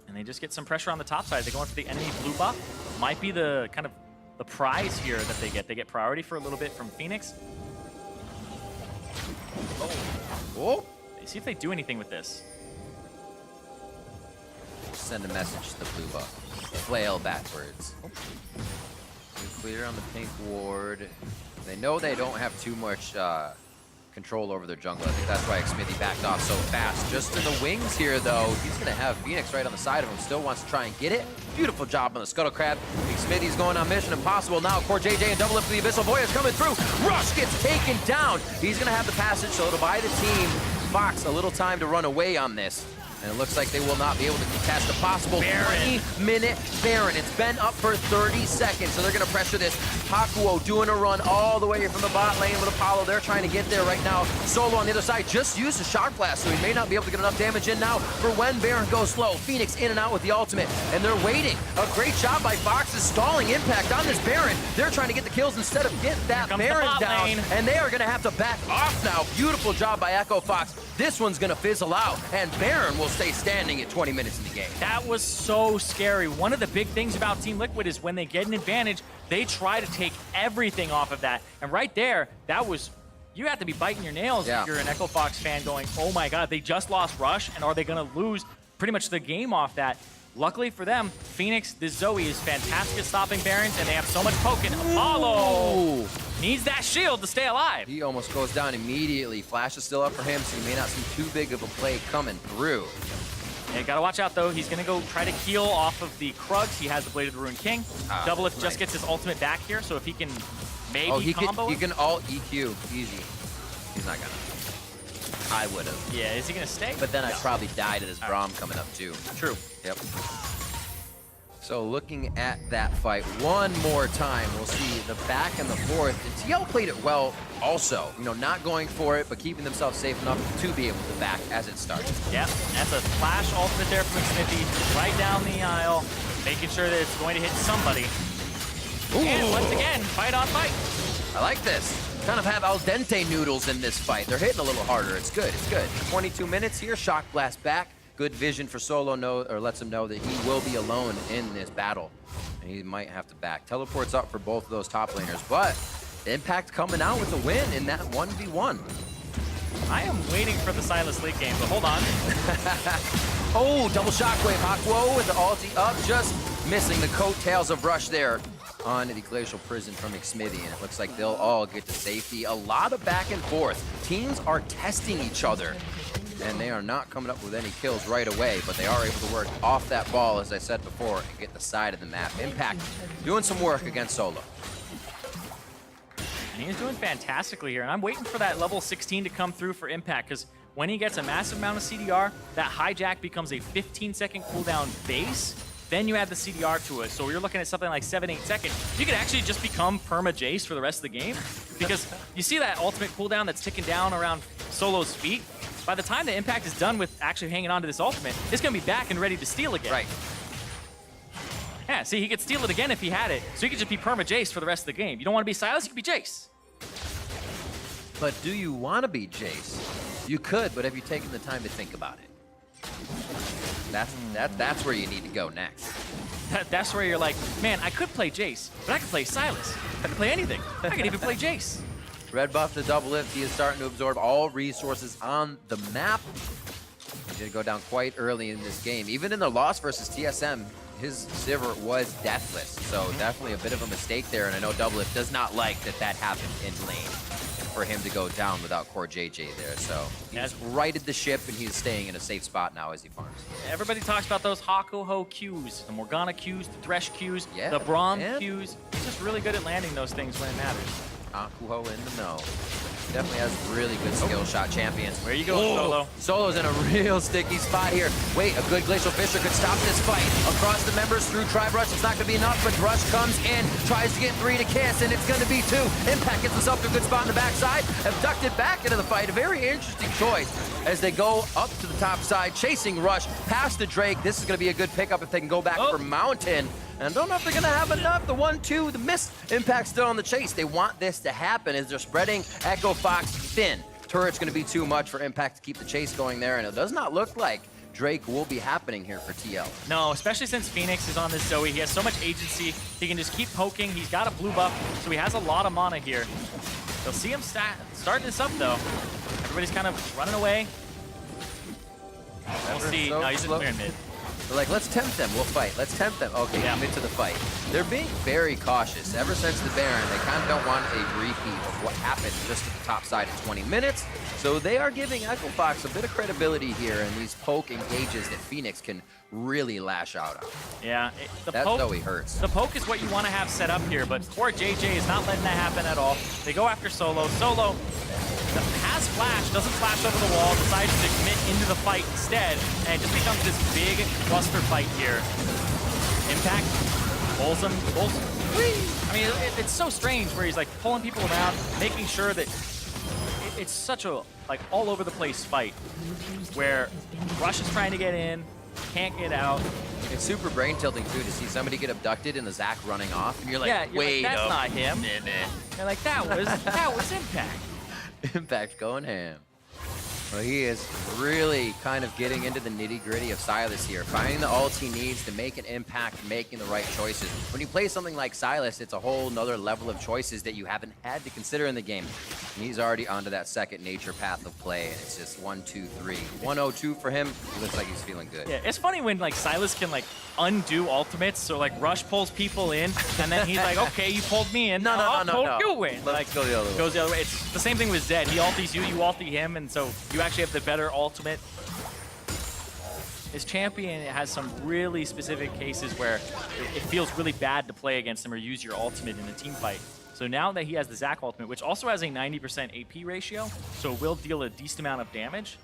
And they just get some pressure on the top side. They go in for the enemy blue buff. Might be the kind of the prize here that they get. They get priority for a little bit from Phoenix. Oh, See if they do anything with this. send a message to the blue buff. Flail backwards. Clear on the pink ward. They know they don't have too much control over their jungle. I think that's why Xmithy backed off so fast. Just in the wings here, though, he's going to have Phoenix right on the side of him. Still wants to try and get it. Beautiful job on the Scuttle Crab. Xmithy's going on Mission Impossible now. Core JJ and double lift the Abyssal Voyage coming through. Rush gets taken down. He's going to have the passage, so it'll buy the team Fox a little time to run away on this. And it looks like they will not be able to contest a possible 20-minute Baron. It's been up for 30 seconds, so they're going to pressure this. Hakuo doing a run all the way from the bot lane with Apollo. They're trying to get there right now. Solo on the other side just used a Shock Blast, so he may not be able to get enough damage in now for when Baron goes slow. Phoenix in and out with the ultimate, and they're waiting. A great job by Fox is stalling Impact on this Baron. They're trying to get the kills instead of get that Baron down, and they are going to have to back off now. Beautiful job by Echo Fox. This one's going to fizzle out, and Baron will stay standing at 20 minutes in the game. That was so scary. One of the big things about Team Liquid is when they get an advantage, they try to take everything off of that. And right there, that was, you have to be biting your nails if you're an Echo Fox fan going, oh my God, they just lost Rush, and are they going to lose pretty much the game off that? Luckily for them, Phoenix, this Zoe is fantastic at stopping Barons, and they have so much poking. Apollo needs that shield to stay alive. He almost goes down immediately. Flash is still up for him, so you may not see too big of a play coming through. Yeah, gotta watch out though. He's gonna go try to heal off of the Krugs. He has the Blade of the Ruined King. Double Lift just gets his ultimate back here, so if he can maybe combo he can alt EQ, easy. He's not gonna. I would have. Yeah, is he gonna stay? But then I probably died at his Braum coming up too. True. Yep. So looking at that fight one more time, we'll see the back and the forth. And TL played it well also, you know, not going for it, but keeping themselves safe enough to be able to back as it starts. Yeah, that's a flash ultimate there from Xmithy, right down the aisle, making sure that it's going to hit somebody. Ooh. And once again, fight on fight. I like this. Kind of have al dente noodles in this fight. They're hitting a little harder. It's good. It's good. 22 minutes here. Shock Blast back. Good vision for Solo, lets him know that he will be alone in this battle. And he might have to back. Teleports up for both of those top laners, but Impact coming out with a win in that 1v1. I am waiting for the Silas League game, but hold on. Oh, double shockwave. Hakuo with the ulti up, just missing the coattails of Rush there on the Glacial Prison from Xmithy, and it looks like they'll all get to safety. A lot of back and forth. Teams are testing each other, and they are not coming up with any kills right away, but they are able to work off that ball, as I said before, and get the side of the map. Impact doing some work against Solo. And he's doing fantastically here, and I'm waiting for that level 16 to come through for Impact, because when he gets a massive amount of CDR, that hijack becomes a 15-second cooldown base. Then you add the CDR to it, so you're looking at something like 7-8 seconds. You could actually just become perma Jace for the rest of the game, because you see that ultimate cooldown that's ticking down around Solo's feet. By the time the Impact is done with actually hanging on to this ultimate, it's going to be back and ready to steal again. Right. Yeah, see, he could steal it again if he had it, so he could just be perma Jace for the rest of the game. You don't want to be Silas, you could be Jace. But do you want to be Jace? You could, but have you taken the time to think about it? That's where you need to go next. That's where you're like, man, I could play Jace, but I could play Silas. I could play anything. I could even play Jace. Red buff to double lift. He is starting to absorb all resources on the map. He did go down quite early in this game. Even in the loss versus TSM, his Sivir was deathless. So definitely a bit of a mistake there. And I know double lift does not like that happened in lane for him to go down without Core JJ there. So he's righted the ship, and he's staying in a safe spot now as he farms. Everybody talks about those Hakuho Qs, the Morgana Qs, the Thresh Qs, the Braum Qs. He's just really good at landing those things when it matters. Hakuho in the know. Definitely has really good skill shot champions. Where you going, Solo? Solo's in a real sticky spot here. Wait, a good Glacial Fisher could stop this fight. Across the members through Tribe Rush. It's not going to be enough, but Rush comes in, tries to get 3 to kiss, and it's going to be 2. Impact gets himself to a good spot in the backside. Abducted back into the fight. A very interesting choice as they go up to the top side, chasing Rush past the Drake. This is going to be a good pickup if they can go back for Mountain. And I don't know if they're going to have enough. The 1-2, the miss. Impact still on the chase. They want this to happen as they're spreading Echo Fox thin. Turret's going to be too much for Impact to keep the chase going there, and it does not look like Drake will be happening here for TL. No, especially since Phoenix is on this Zoe. He has so much agency. He can just keep poking. He's got a blue buff, so he has a lot of mana here. They'll see him start this up, though. Everybody's kind of running away. We'll see. so No, he's slow. clear in mid. They're like, let's tempt them. We'll fight. Let's tempt them. Okay, Yeah. commit to the fight. They're being very cautious. Ever since the Baron, they kind of don't want a repeat of what happened just at the top side in 20 minutes. So they are giving Echo Fox a bit of credibility here in these poke engages that Phoenix can really lash out on. Yeah, That though he hurts. The poke is what you want to have set up here, but Core JJ is not letting that happen at all. They go after Solo. Solo has flash, doesn't flash over the wall, decides to commit into the fight instead, and it just becomes this big cluster fight here. Impact pulls him, I mean, it's so strange where he's like pulling people around, making sure that it's such a like all over the place fight where Rush is trying to get in, can't get out. It's super brain tilting too to see somebody get abducted and the Zac running off, and you're like, Yeah, you're wait like, that's a not him. minute. You're like, that was Impact. Impact going ham. Well, he is really kind of getting into the nitty-gritty of Sylas here, finding the ults he needs to make an impact, making the right choices. When you play something like Sylas, it's a whole nother level of choices that you haven't had to consider in the game. And he's already onto that second nature path of play, and it's just 1, 2, 3. 102 for him. He looks like he's feeling good. Yeah, it's funny when like Sylas can like undo ultimates, so like Rush pulls people in, and then he's like, okay, you pulled me in, No. I'll pull you in. Let's Like, go the other way. goes the other way. It's the same thing with Zed. He ulties you, you ulti him, and so you actually have the better ultimate. His champion has some really specific cases where it feels really bad to play against him or use your ultimate in a team fight. So now that he has the Zac ultimate, which also has a 90% AP ratio, so it will deal a decent amount of damage,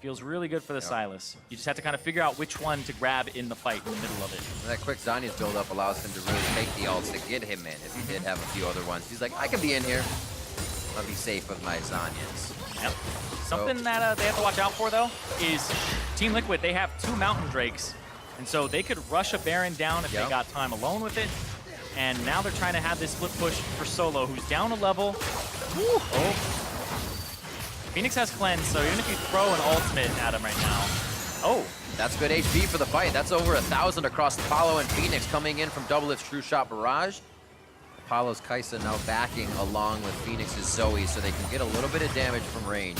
feels really good for the Sylas. You just have to kind of figure out which one to grab in the fight in the middle of it. That quick Zanya's build-up allows him to really take the ults to get him in. If he did have a few other ones, he's like, I can be in here. I'll be safe with my Zanyas. Yep. Something that they have to watch out for, though, is Team Liquid, they have 2 Mountain Drakes, and so they could rush a Baron down if they got time alone with it. And now they're trying to have this split push for Solo, who's down a level. Woo. Oh. Phoenix has cleanse, so even if you throw an ultimate at him right now. Oh. That's good HP for the fight. That's over 1,000 across Apollo and Phoenix coming in from Doublelift's True Shot Barrage. Apollo's Kaisa now backing along with Phoenix's Zoe so they can get a little bit of damage from range.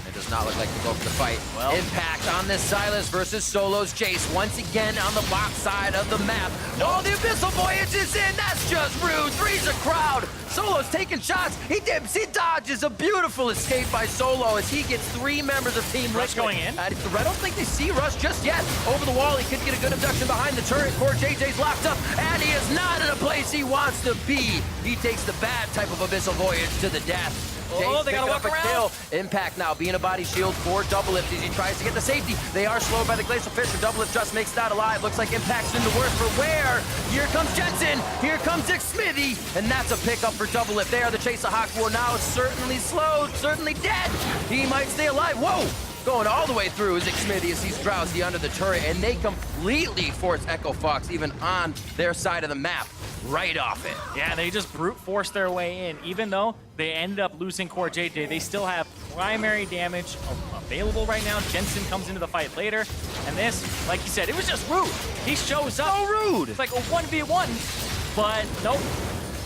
It does not look like to go for the fight. Well, Impact on this Sylas versus Solo's Jace once again on the box side of the map. Oh, the Abyssal Voyage is in. That's just rude. Three's a crowd. Solo's taking shots. He dips. He dodges. A beautiful escape by Solo as he gets 3 members of Team Rush Liquid. going in? I don't think they see Rush just yet. Over the wall, he could get a good abduction behind the turret. Core JJ's locked up, and he is not in a place he wants to be. He takes the bad type of Abyssal Voyage to the death. Oh, Jace they gotta picking up walk a around. kill. Impact now being a body shield for Doublelift as he tries to get the safety. They are slowed by the Glacial Fissure. Doublelift just makes that alive. Looks like Impact's in the worst for where? Here comes Jensen. Here comes Dick Smithy. And that's a pickup for Doublelift. They are the chase of Hawkwar now. Certainly slowed, certainly dead. He might stay alive. Whoa! Going all the way through is Dick Smithy as he's drowsy under the turret. And they completely force Echo Fox even on their side of the map. Right off it. yeah, they just brute force their way in. Even though they ended up losing Core JJ, they still have primary damage available right now. Jensen comes into the fight later. And this, like you said, it was just rude. He shows up. So rude. It's like a 1v1. But nope.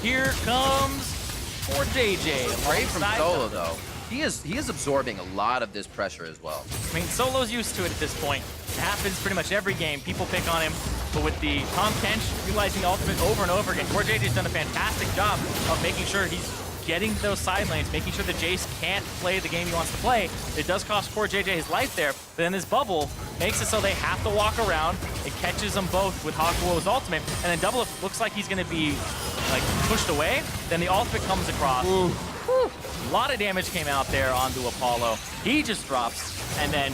Here comes Core JJ. Great from alongside Solo, them. though. He is absorbing a lot of this pressure as well. I mean, Solo's used to it at this point. It happens pretty much every game. People pick on him. But with the Tom Kench utilizing the ultimate over and over again, Core JJ's done a fantastic job of making sure he's getting those side lanes, making sure that Jace can't play the game he wants to play. It does cost Core JJ his life there, but then this bubble makes it so they have to walk around. It catches them both with Hawkwar's ultimate, and then Doublelift looks like he's going to be like pushed away. Then the ultimate comes across. A lot of damage came out there onto Apollo. He just drops, and then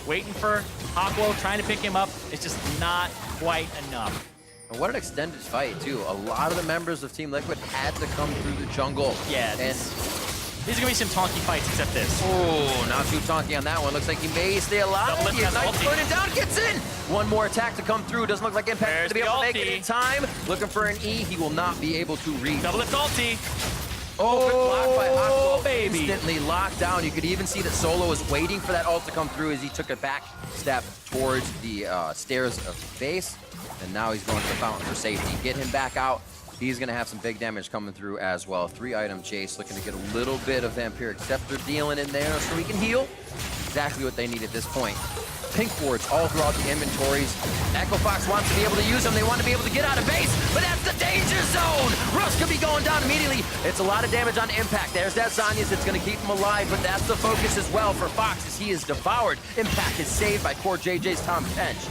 waiting for Hawkwar, trying to pick him up. It's just not quite enough. And what an extended fight, too. A lot of the members of Team Liquid had to come through the jungle. Yeah, And these are going to be some tonky fights except this. oh, not too tonky on that one. Looks like he may stay alive. Doublelift He has ignites, ulti. throwing him down, gets in. One more attack to come through. Doesn't look like Impact There's to be able to make it the in time. Looking for an E. He will not be able to reach. Doublelift ulti. Oh, good block by Aqua. Baby. Instantly locked down. You could even see that Solo was waiting for that ult to come through as he took a back step towards the stairs of the base. And now he's going to the fountain for safety. Get him back out. he's going to have some big damage coming through as well. 3-item Jace looking to get a little bit of Vampiric Scepter dealing in there so he can heal. Exactly what they need at this point. Pink wards all throughout the inventories. Echo Fox wants to be able to use them. They want to be able to get out of base, but that's the danger zone. Rush could be going down immediately. It's a lot of damage on impact. There's that Zhonya's that's going to keep him alive, but that's the focus as well for Fox as he is devoured. Impact is saved by Core JJ's Tom Kench.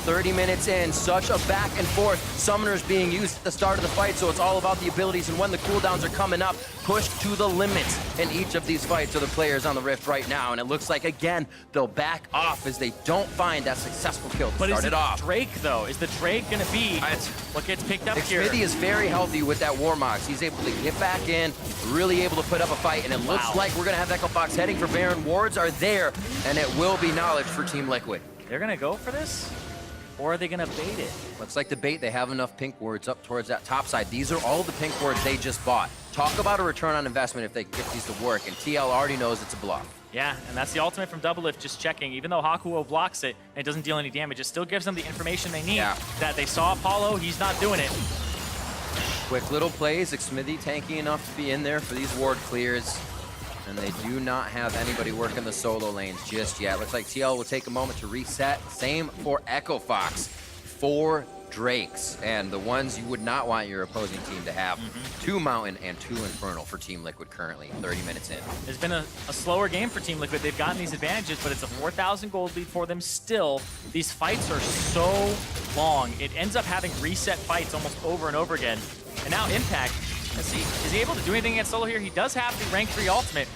30 minutes in, such a back and forth. Summoners being used at the start of the fight, so it's all about the abilities and when the cooldowns are coming up. Pushed to the limits in each of these fights are the players on the Rift right now, and it looks like, again, they'll back off as they don't find that successful kill to start it off. Drake, though? Is the Drake going to be what gets picked up here? Smithy is very healthy with that Warmogs. He's able to get back in, really able to put up a fight, and it looks like we're going to have Echo Fox heading for Baron. Wards are there, and it will be knowledge for Team Liquid. They're going to go for this? Or are they going to bait it? Looks like the bait. They have enough pink wards up towards that top side. These are all the pink wards they just bought. Talk about a return on investment if they get these to work, and TL already knows it's a bluff. Yeah, and that's the ultimate from Doublelift, just checking. Even though Hakuo blocks it and it doesn't deal any damage, it still gives them the information they need. That they saw Apollo, he's not doing it. Quick little plays, Smithy tanky enough to be in there for these ward clears. And they do not have anybody working the solo lanes just yet. Looks like TL will take a moment to reset. Same for Echo Fox. 4 Drakes, and the ones you would not want your opposing team to have. 2 Mountain and 2 Infernal for Team Liquid currently, 30 minutes in. It's been a slower game for Team Liquid. They've gotten these advantages, but it's a 4,000 gold lead for them still. These fights are so long. It ends up having reset fights almost over and over again. And now Impact, let's see, is he able to do anything against solo here? He does have the rank 3 ultimate.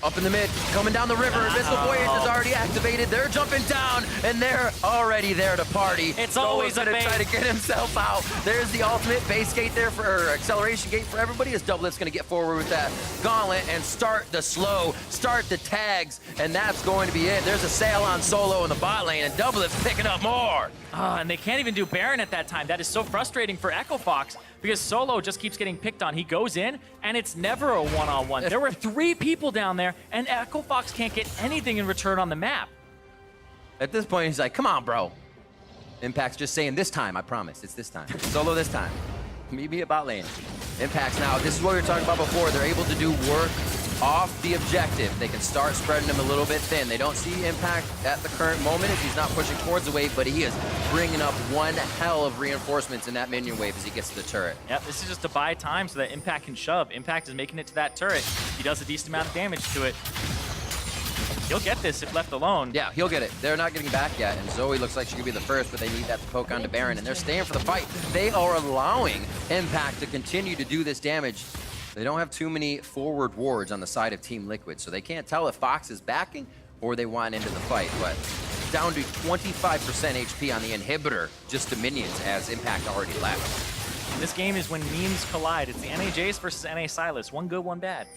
Up in the mid, coming down the river. Missile Voyage is already activated. They're jumping down, and they're already there to party. It's always a bait. Try to get himself out. There's the ultimate base gate there or acceleration gate for everybody as Doublelift's going to get forward with that gauntlet and start the slow, start the tags, and that's going to be it. There's a sail on solo in the bot lane, and Doublelift's picking up more. And they can't even do Baron at that time. That is so frustrating for Echo Fox because Solo just keeps getting picked on. He goes in, and it's never a one-on-one. There were 3 people down there, and Echo Fox can't get anything in return on the map. At this point, he's like, come on, bro. Impact's just saying, this time, I promise. It's this time. Solo this time. Meet me at bot lane. Impact's now, this is what we were talking about before. They're able to do work off the objective. They can start spreading them a little bit thin. They don't see Impact at the current moment if he's not pushing towards the wave, but he is bringing up one hell of reinforcements in that minion wave as he gets to the turret. Yep, this is just to buy time so that Impact can shove. Impact is making it to that turret. He does a decent amount of damage to it. He'll get this if left alone. Yeah, he'll get it. They're not getting back yet, and Zoe looks like she could be the first, but they need that to poke onto Baron, and they're staying for the fight. They are allowing Impact to continue to do this damage. They don't have too many forward wards on the side of Team Liquid, so they can't tell if Fox is backing or they want into the fight, but down to 25% HP on the inhibitor, just to minions, as Impact already left. This game is when memes collide. It's the NA Jace versus NA Silas. One good, one bad.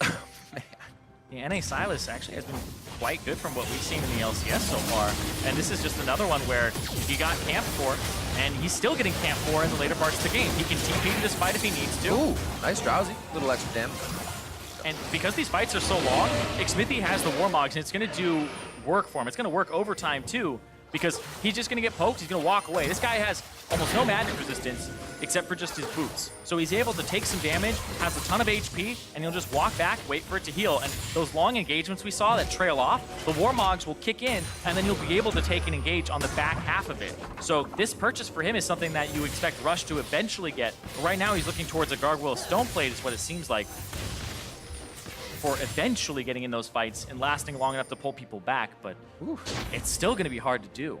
The NA Silas actually has been quite good from what we've seen in the LCS so far. And this is just another one where he got camped for, and he's still getting camped for in the later parts of the game. He can TP this fight if he needs to. Ooh, nice drowsy. Little extra damage. And because these fights are so long, Smithy has the Warmogs, and it's going to do work for him. It's going to work overtime, too, because he's just going to get poked. He's going to walk away. This guy has almost no magic resistance except for just his boots. So he's able to take some damage, has a ton of HP, and he'll just walk back, wait for it to heal. And those long engagements we saw that trail off, the Warmogs will kick in, and then you'll be able to take and engage on the back half of it. So this purchase for him is something that you expect Rush to eventually get. But right now he's looking towards a Gargoyle Stoneplate is what it seems like, for eventually getting in those fights and lasting long enough to pull people back. But it's still going to be hard to do.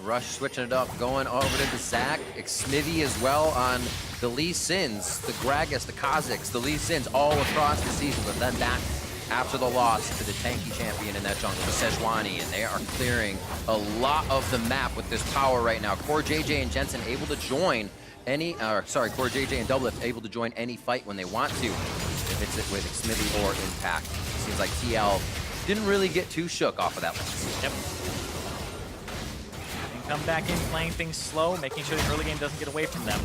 Rush switching it up, going over to the Zac. Smithy as well on the Lee Sins, the Gragas, the Kazakhs, the Lee Sins all across the season, but then back after the loss to the tanky champion in that jungle, the Sejuani, and they are clearing a lot of the map with this power right now. Core JJ and Jensen able to join any, Core JJ and Doublelift able to join any fight when they want to, if it's with Smithy or Impact. Seems like TL didn't really get too shook off of that one. Yep. Come back in, playing things slow, making sure the early game doesn't get away from them.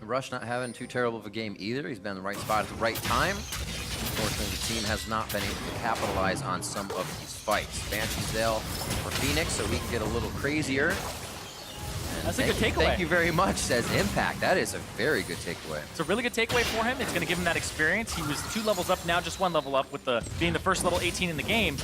Rush not having too terrible of a game either. He's been in the right spot at the right time. Unfortunately, the team has not been able to capitalize on some of these fights. Banshee Zale for Phoenix, so we can get a little crazier. That's a good takeaway. Thank you very much, says Impact. That is a very good takeaway. It's a really good takeaway for him. It's going to give him that experience. He was 2 levels up, now just 1 level up with being the first level 18 in the game.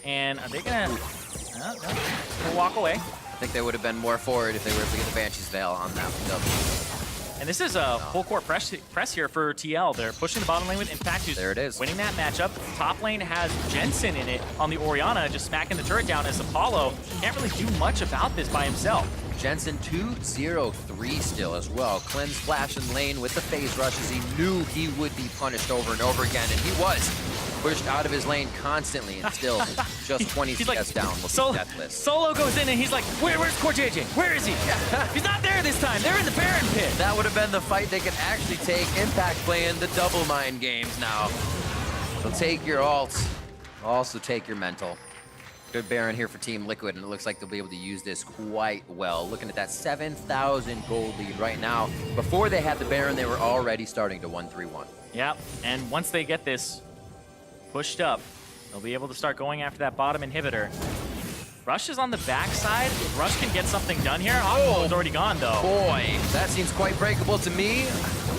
And are they going to walk away? I think they would have been more forward if they were able to get the Banshee's Veil on that one. And this is a full court press here for TL. They're pushing the bottom lane with Impact, who's there it is. winning that matchup. Top lane has Jensen in it on the Orianna, just smacking the turret down as Apollo can't really do much about this by himself. Jensen 2-0-3 still as well. Cleanse Flash in lane with the phase rush as he knew he would be punished over and over again, and he was pushed out of his lane constantly, and still just 20 CS down. We'll see Deathless. Solo goes in and he's like, where's CoreJJ? Where is he? He's not there this time. They're in the Baron pit. That would have been the fight they could actually take. Impact playing the double mind games now. So take your ults, also take your mental. Good Baron here for Team Liquid, and it looks like they'll be able to use this quite well. Looking at that 7,000 gold lead right now. Before they had the Baron, they were already starting to 1-3-1. Yep, and once they get this pushed up, they'll be able to start going after that bottom inhibitor. Rush is on the backside. If Rush can get something done here, is already gone though. Boy, that seems quite breakable to me.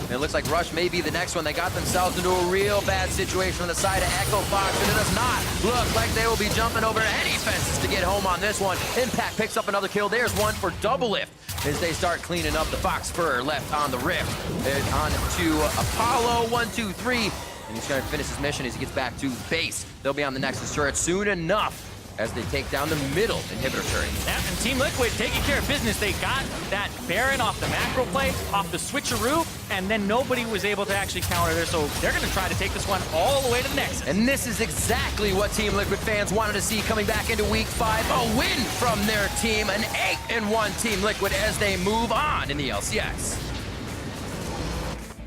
And it looks like Rush may be the next one. They got themselves into a real bad situation on the side of Echo Fox, and it does not look like they will be jumping over any fences to get home on this one. Impact picks up another kill. There's one for Double Lift as they start cleaning up the Fox Fur left on the Rift. And on to Apollo, 1, 2, 3. And he's going to finish his mission as he gets back to base. They'll be on the Nexus turret soon enough as they take down the middle inhibitor turret. Yeah, and Team Liquid taking care of business. They got that Baron off the macro play, off the switcheroo, and then nobody was able to actually counter there, so they're going to try to take this one all the way to the Nexus. And this is exactly what Team Liquid fans wanted to see coming back into Week 5. A win from their team, an 8-1 Team Liquid as they move on in the LCS.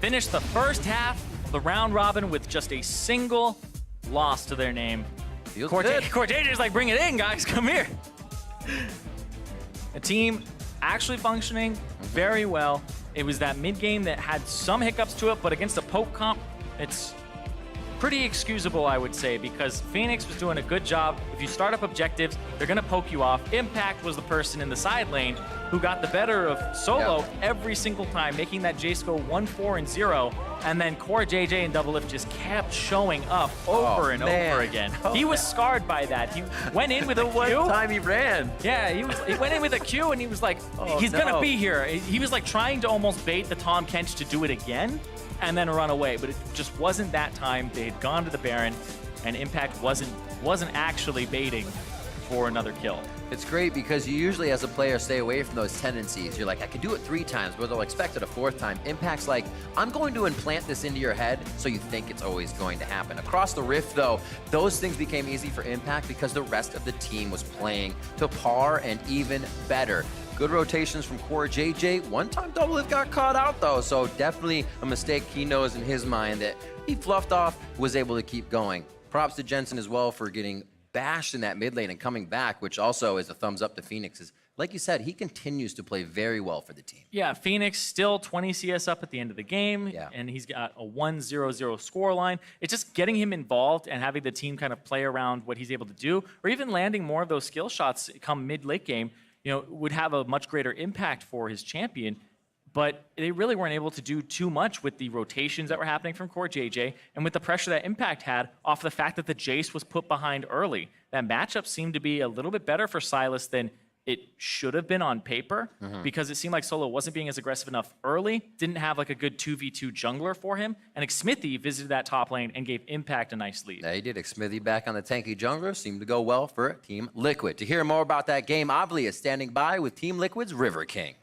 Finish the first half of the round robin with just a single loss to their name. CoreJJ is like, bring it in, guys, come here. A team actually functioning very well. It was that mid game that had some hiccups to it, but against a poke comp, it's pretty excusable, I would say, because Phoenix was doing a good job. If you start up objectives, they're going to poke you off. Impact was the person in the side lane who got the better of Solo every single time, making that Jace go 1-4-0. And then CoreJJ and Double Lift just kept showing up over and over again. He was scarred by that. He went in with a Q. One time he ran. Yeah, he went in with a Q and he was like, he's going to be here. He was like trying to almost bait the Tahm Kench to do it again and then run away, but it just wasn't that time. They had gone to the Baron, and Impact wasn't actually baiting for another kill. It's great because you usually, as a player, stay away from those tendencies. You're like, I could do it 3 times, but they'll expect it a 4th time. Impact's like, I'm going to implant this into your head so you think it's always going to happen. Across the Rift, though, those things became easy for Impact because the rest of the team was playing to par and even better. Good rotations from CoreJJ. One time Double Lift got caught out, though, so definitely a mistake he knows in his mind that he fluffed off, was able to keep going. Props to Jensen as well for getting bashed in that mid lane and coming back, which also is a thumbs up to Phoenix. Like you said, he continues to play very well for the team. Yeah, Phoenix still 20 CS up at the end of the game, and he's got a 1-0-0 scoreline. It's just getting him involved and having the team kind of play around what he's able to do, or even landing more of those skill shots come mid-late game, would have a much greater impact for his champion. But they really weren't able to do too much with the rotations that were happening from CoreJJ and with the pressure that Impact had off the fact that the Jace was put behind early. That matchup seemed to be a little bit better for Sylas than it should have been on paper, because it seemed like Solo wasn't being as aggressive enough early, didn't have like a good 2v2 jungler for him, and Xmithy visited that top lane and gave Impact a nice lead. Yeah, he did. Xmithy back on the tanky jungler seemed to go well for Team Liquid. To hear more about that game, Avli is standing by with Team Liquid's River King.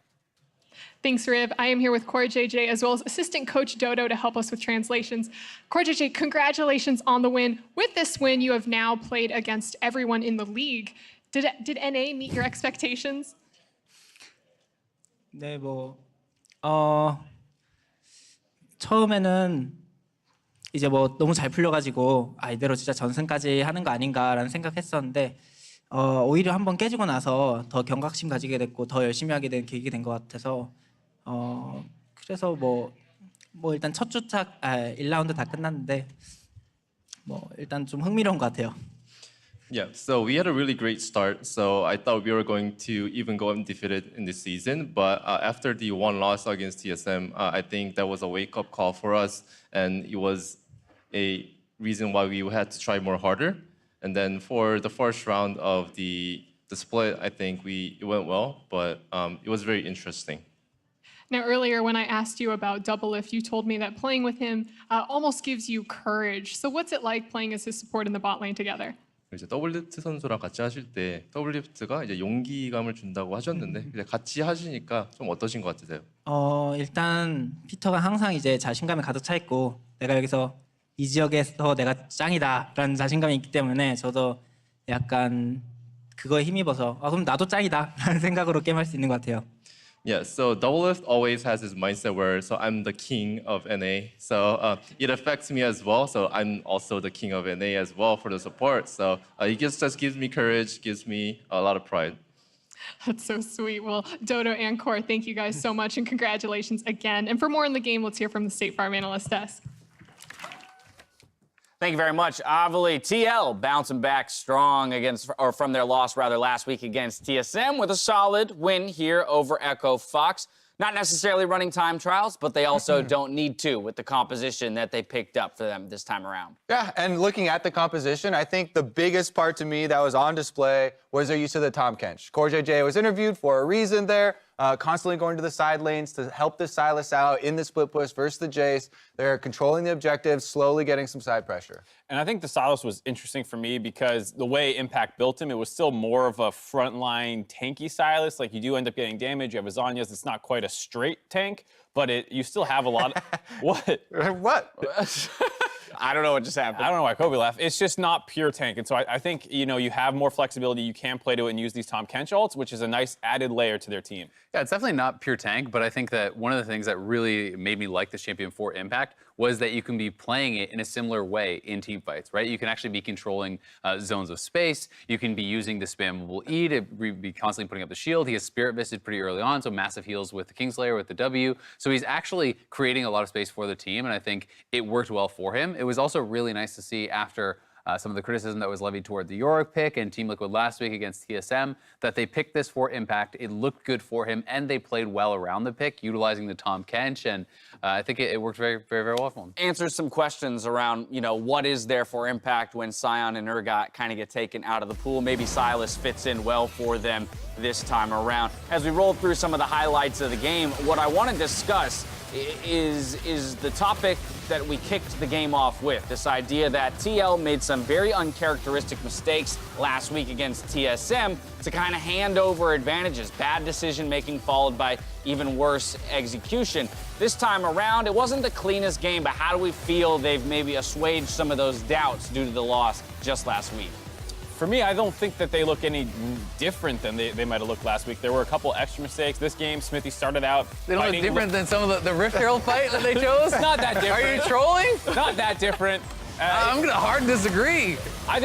Thanks, Riv. I am here with CoreJJ as well as assistant coach Dodo to help us with translations. CoreJJ, congratulations on the win. With this win, you have now played against everyone in the league. Did NA meet your expectations? 네, 처음에는 이제 너무 잘 풀려가지고 이대로 진짜 전승까지 하는 거 아닌가라는 생각했었는데 오히려 한번 깨지고 나서 더 경각심 가지게 됐고 더 열심히 하게 된 계기가 된 것 같아서 그래서 일단 첫 주차 1라운드 다 끝났는데 일단 좀 흥미로운 것 같아요. Yeah, so we had a really great start. So I thought we were going to even go undefeated in this season. But after the one loss against TSM, I think that was a wake-up call for us. And it was a reason why we had to try more harder. And then for the first round of the split, I think it went well. But it was very interesting. Now, earlier when I asked you about Doublelift, you told me that playing with him almost gives you courage. So what's it like playing as his support in the bot lane together? 이제 더블리프트 선수랑 같이 하실 때 더블리프트가 이제 용기감을 준다고 하셨는데 이제 같이 하시니까 좀 어떠신 것 같으세요? 일단 피터가 항상 이제 자신감에 가득 차 있고 내가 여기서 이 지역에서 내가 짱이다라는 자신감이 있기 때문에 저도 약간 그거에 힘입어서 그럼 나도 짱이다라는 생각으로 게임할 수 있는 것 같아요. Yeah, so Doublelift always has this mindset where so I'm the king of NA, so it affects me as well. So I'm also the king of NA as well for the support. So it just gives me courage, gives me a lot of pride. That's so sweet. Well, Dodo and Core, thank you guys so much and congratulations again. And for more in the game, let's hear from the State Farm Analyst desk. Thank you very much, Avali. TL bouncing back strong from their loss last week against TSM with a solid win here over Echo Fox. Not necessarily running time trials, but they also don't need to with the composition that they picked up for them this time around. Yeah, and looking at the composition, I think the biggest part to me that was on display was their use of the Tahm Kench. Core JJ was interviewed for a reason there, constantly going to the side lanes to help the Silas out in the split push versus the Jace. They're controlling the objectives, slowly getting some side pressure. And I think the Silas was interesting for me because the way Impact built him, it was still more of a frontline tanky Silas. Like, you do end up getting damage. You have Azanias. It's not quite a straight tank, but you still have a lot of... What? What? I don't know what just happened. I don't know why Kobe laughed. It's just not pure tank. And so I think, you know, you have more flexibility. You can play to it and use these Tahm Kench ults, which is a nice added layer to their team. Yeah, it's definitely not pure tank, but I think that one of the things that really made me like this champion for Impact was that you can be playing it in a similar way in team fights, right? You can actually be controlling zones of space. You can be using the spammable E to be constantly putting up the shield. He has Spirit Visted pretty early on, so massive heals with the Kingslayer, with the W. So he's actually creating a lot of space for the team, and I think it worked well for him. It was also really nice to see after some of the criticism that was levied toward the Yorick pick and Team Liquid last week against TSM, that they picked this for Impact. It looked good for him, and they played well around the pick, utilizing the Tahm Kench, and I think it worked very, very, very well for him. Answers some questions around, you know, what is there for Impact when Sion and Urgot kind of get taken out of the pool. Maybe Silas fits in well for them this time around. As we roll through some of the highlights of the game, what I want to discuss is the topic that we kicked the game off with, this idea that TL made some very uncharacteristic mistakes last week against TSM to kind of hand over advantages, bad decision making followed by even worse execution. This time around, it wasn't the cleanest game, but how do we feel they've maybe assuaged some of those doubts due to the loss just last week? For me, I don't think that they look any different than they might have looked last week. There were a couple extra mistakes. This game, Smithy started out They don't look different than some of the Rift Herald fight that they chose? Not that different. Are you trolling? Not that different. I'm going to hard disagree. I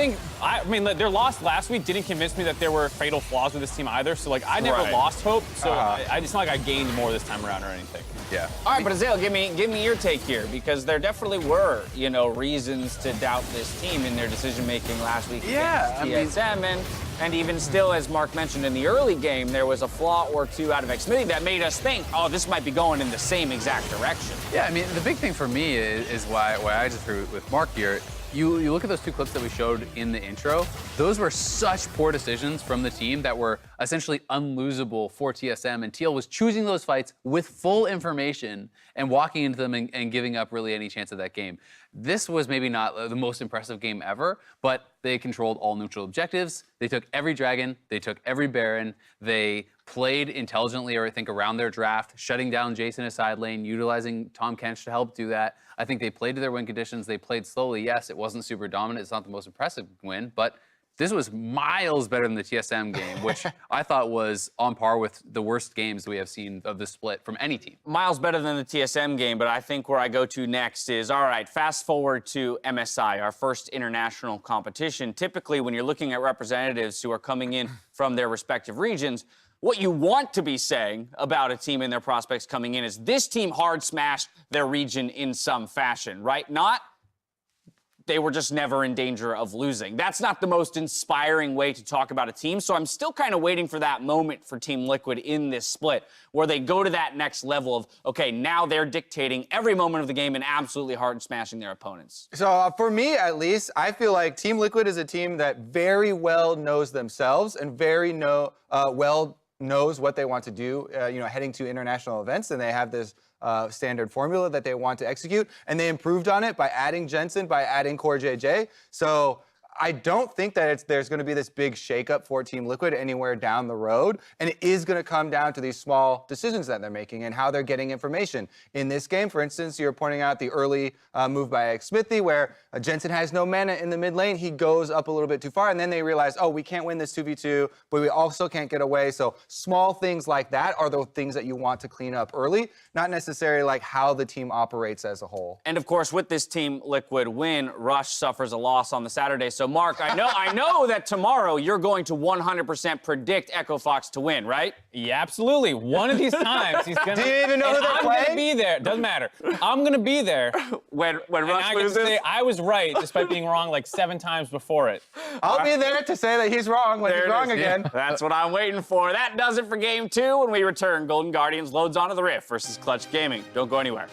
mean, their loss last week didn't convince me that there were fatal flaws with this team either. So, like, I never lost hope. So it's not like I gained more this time around or anything. Yeah. All right, but Azale, give me your take here, because there definitely were, you know, reasons to doubt this team in their decision-making last week against TSM. And even still, as Mark mentioned in the early game, there was a flaw or two out of Xfinity that made us think, oh, this might be going in the same exact direction. Yeah, I mean, the big thing for me is why I disagree with Mark here. You look at those two clips that we showed in the intro, those were such poor decisions from the team that were essentially unlosable for TSM, and TL was choosing those fights with full information and walking into them and giving up really any chance of that game. This was maybe not the most impressive game ever, but they controlled all neutral objectives. They took every dragon, they took every baron, they played intelligently, or I think around their draft, shutting down Jace in a side lane, utilizing Tahm Kench to help do that. I think they played to their win conditions. They played slowly. Yes, it wasn't super dominant. It's not the most impressive win, but this was miles better than the TSM game, which I thought was on par with the worst games we have seen of the split from any team. Miles better than the TSM game, but I think where I go to next is, all right, fast forward to MSI, our first international competition. Typically, when you're looking at representatives who are coming in from their respective regions, what you want to be saying about a team and their prospects coming in is this team hard smashed their region in some fashion, right? Not they were just never in danger of losing. That's not the most inspiring way to talk about a team, so I'm still kind of waiting for that moment for Team Liquid in this split, where they go to that next level of, okay, now they're dictating every moment of the game and absolutely hard smashing their opponents. So for me, at least, I feel like Team Liquid is a team that very well knows themselves and very well knows what they want to do, heading to international events, and they have this standard formula that they want to execute, and they improved on it by adding Jensen, by adding CoreJJ. So I don't think that there's going to be this big shakeup for Team Liquid anywhere down the road, and it is going to come down to these small decisions that they're making and how they're getting information. In this game, for instance, you're pointing out the early move by Smithy, where Jensen has no mana in the mid lane. He goes up a little bit too far, and then they realize, oh, we can't win this 2v2, but we also can't get away. So small things like that are the things that you want to clean up early, not necessarily like how the team operates as a whole. And of course, with this Team Liquid win, Rush suffers a loss on the Saturday. So Mark, I know that tomorrow you're going to 100% predict Echo Fox to win, right? Yeah, absolutely. One of these times he's gonna. Do you even know who they're I'm playing? gonna be there. Doesn't matter. I'm gonna be there. When And Rush I get to loses, say I was right, despite being wrong like 7 times before it. I'll be there to say that he's wrong when there he's it wrong is. again. That's what I'm waiting for. That does it for Game 2. When we return, Golden Guardians loads onto the Rift versus Clutch Gaming. Don't go anywhere.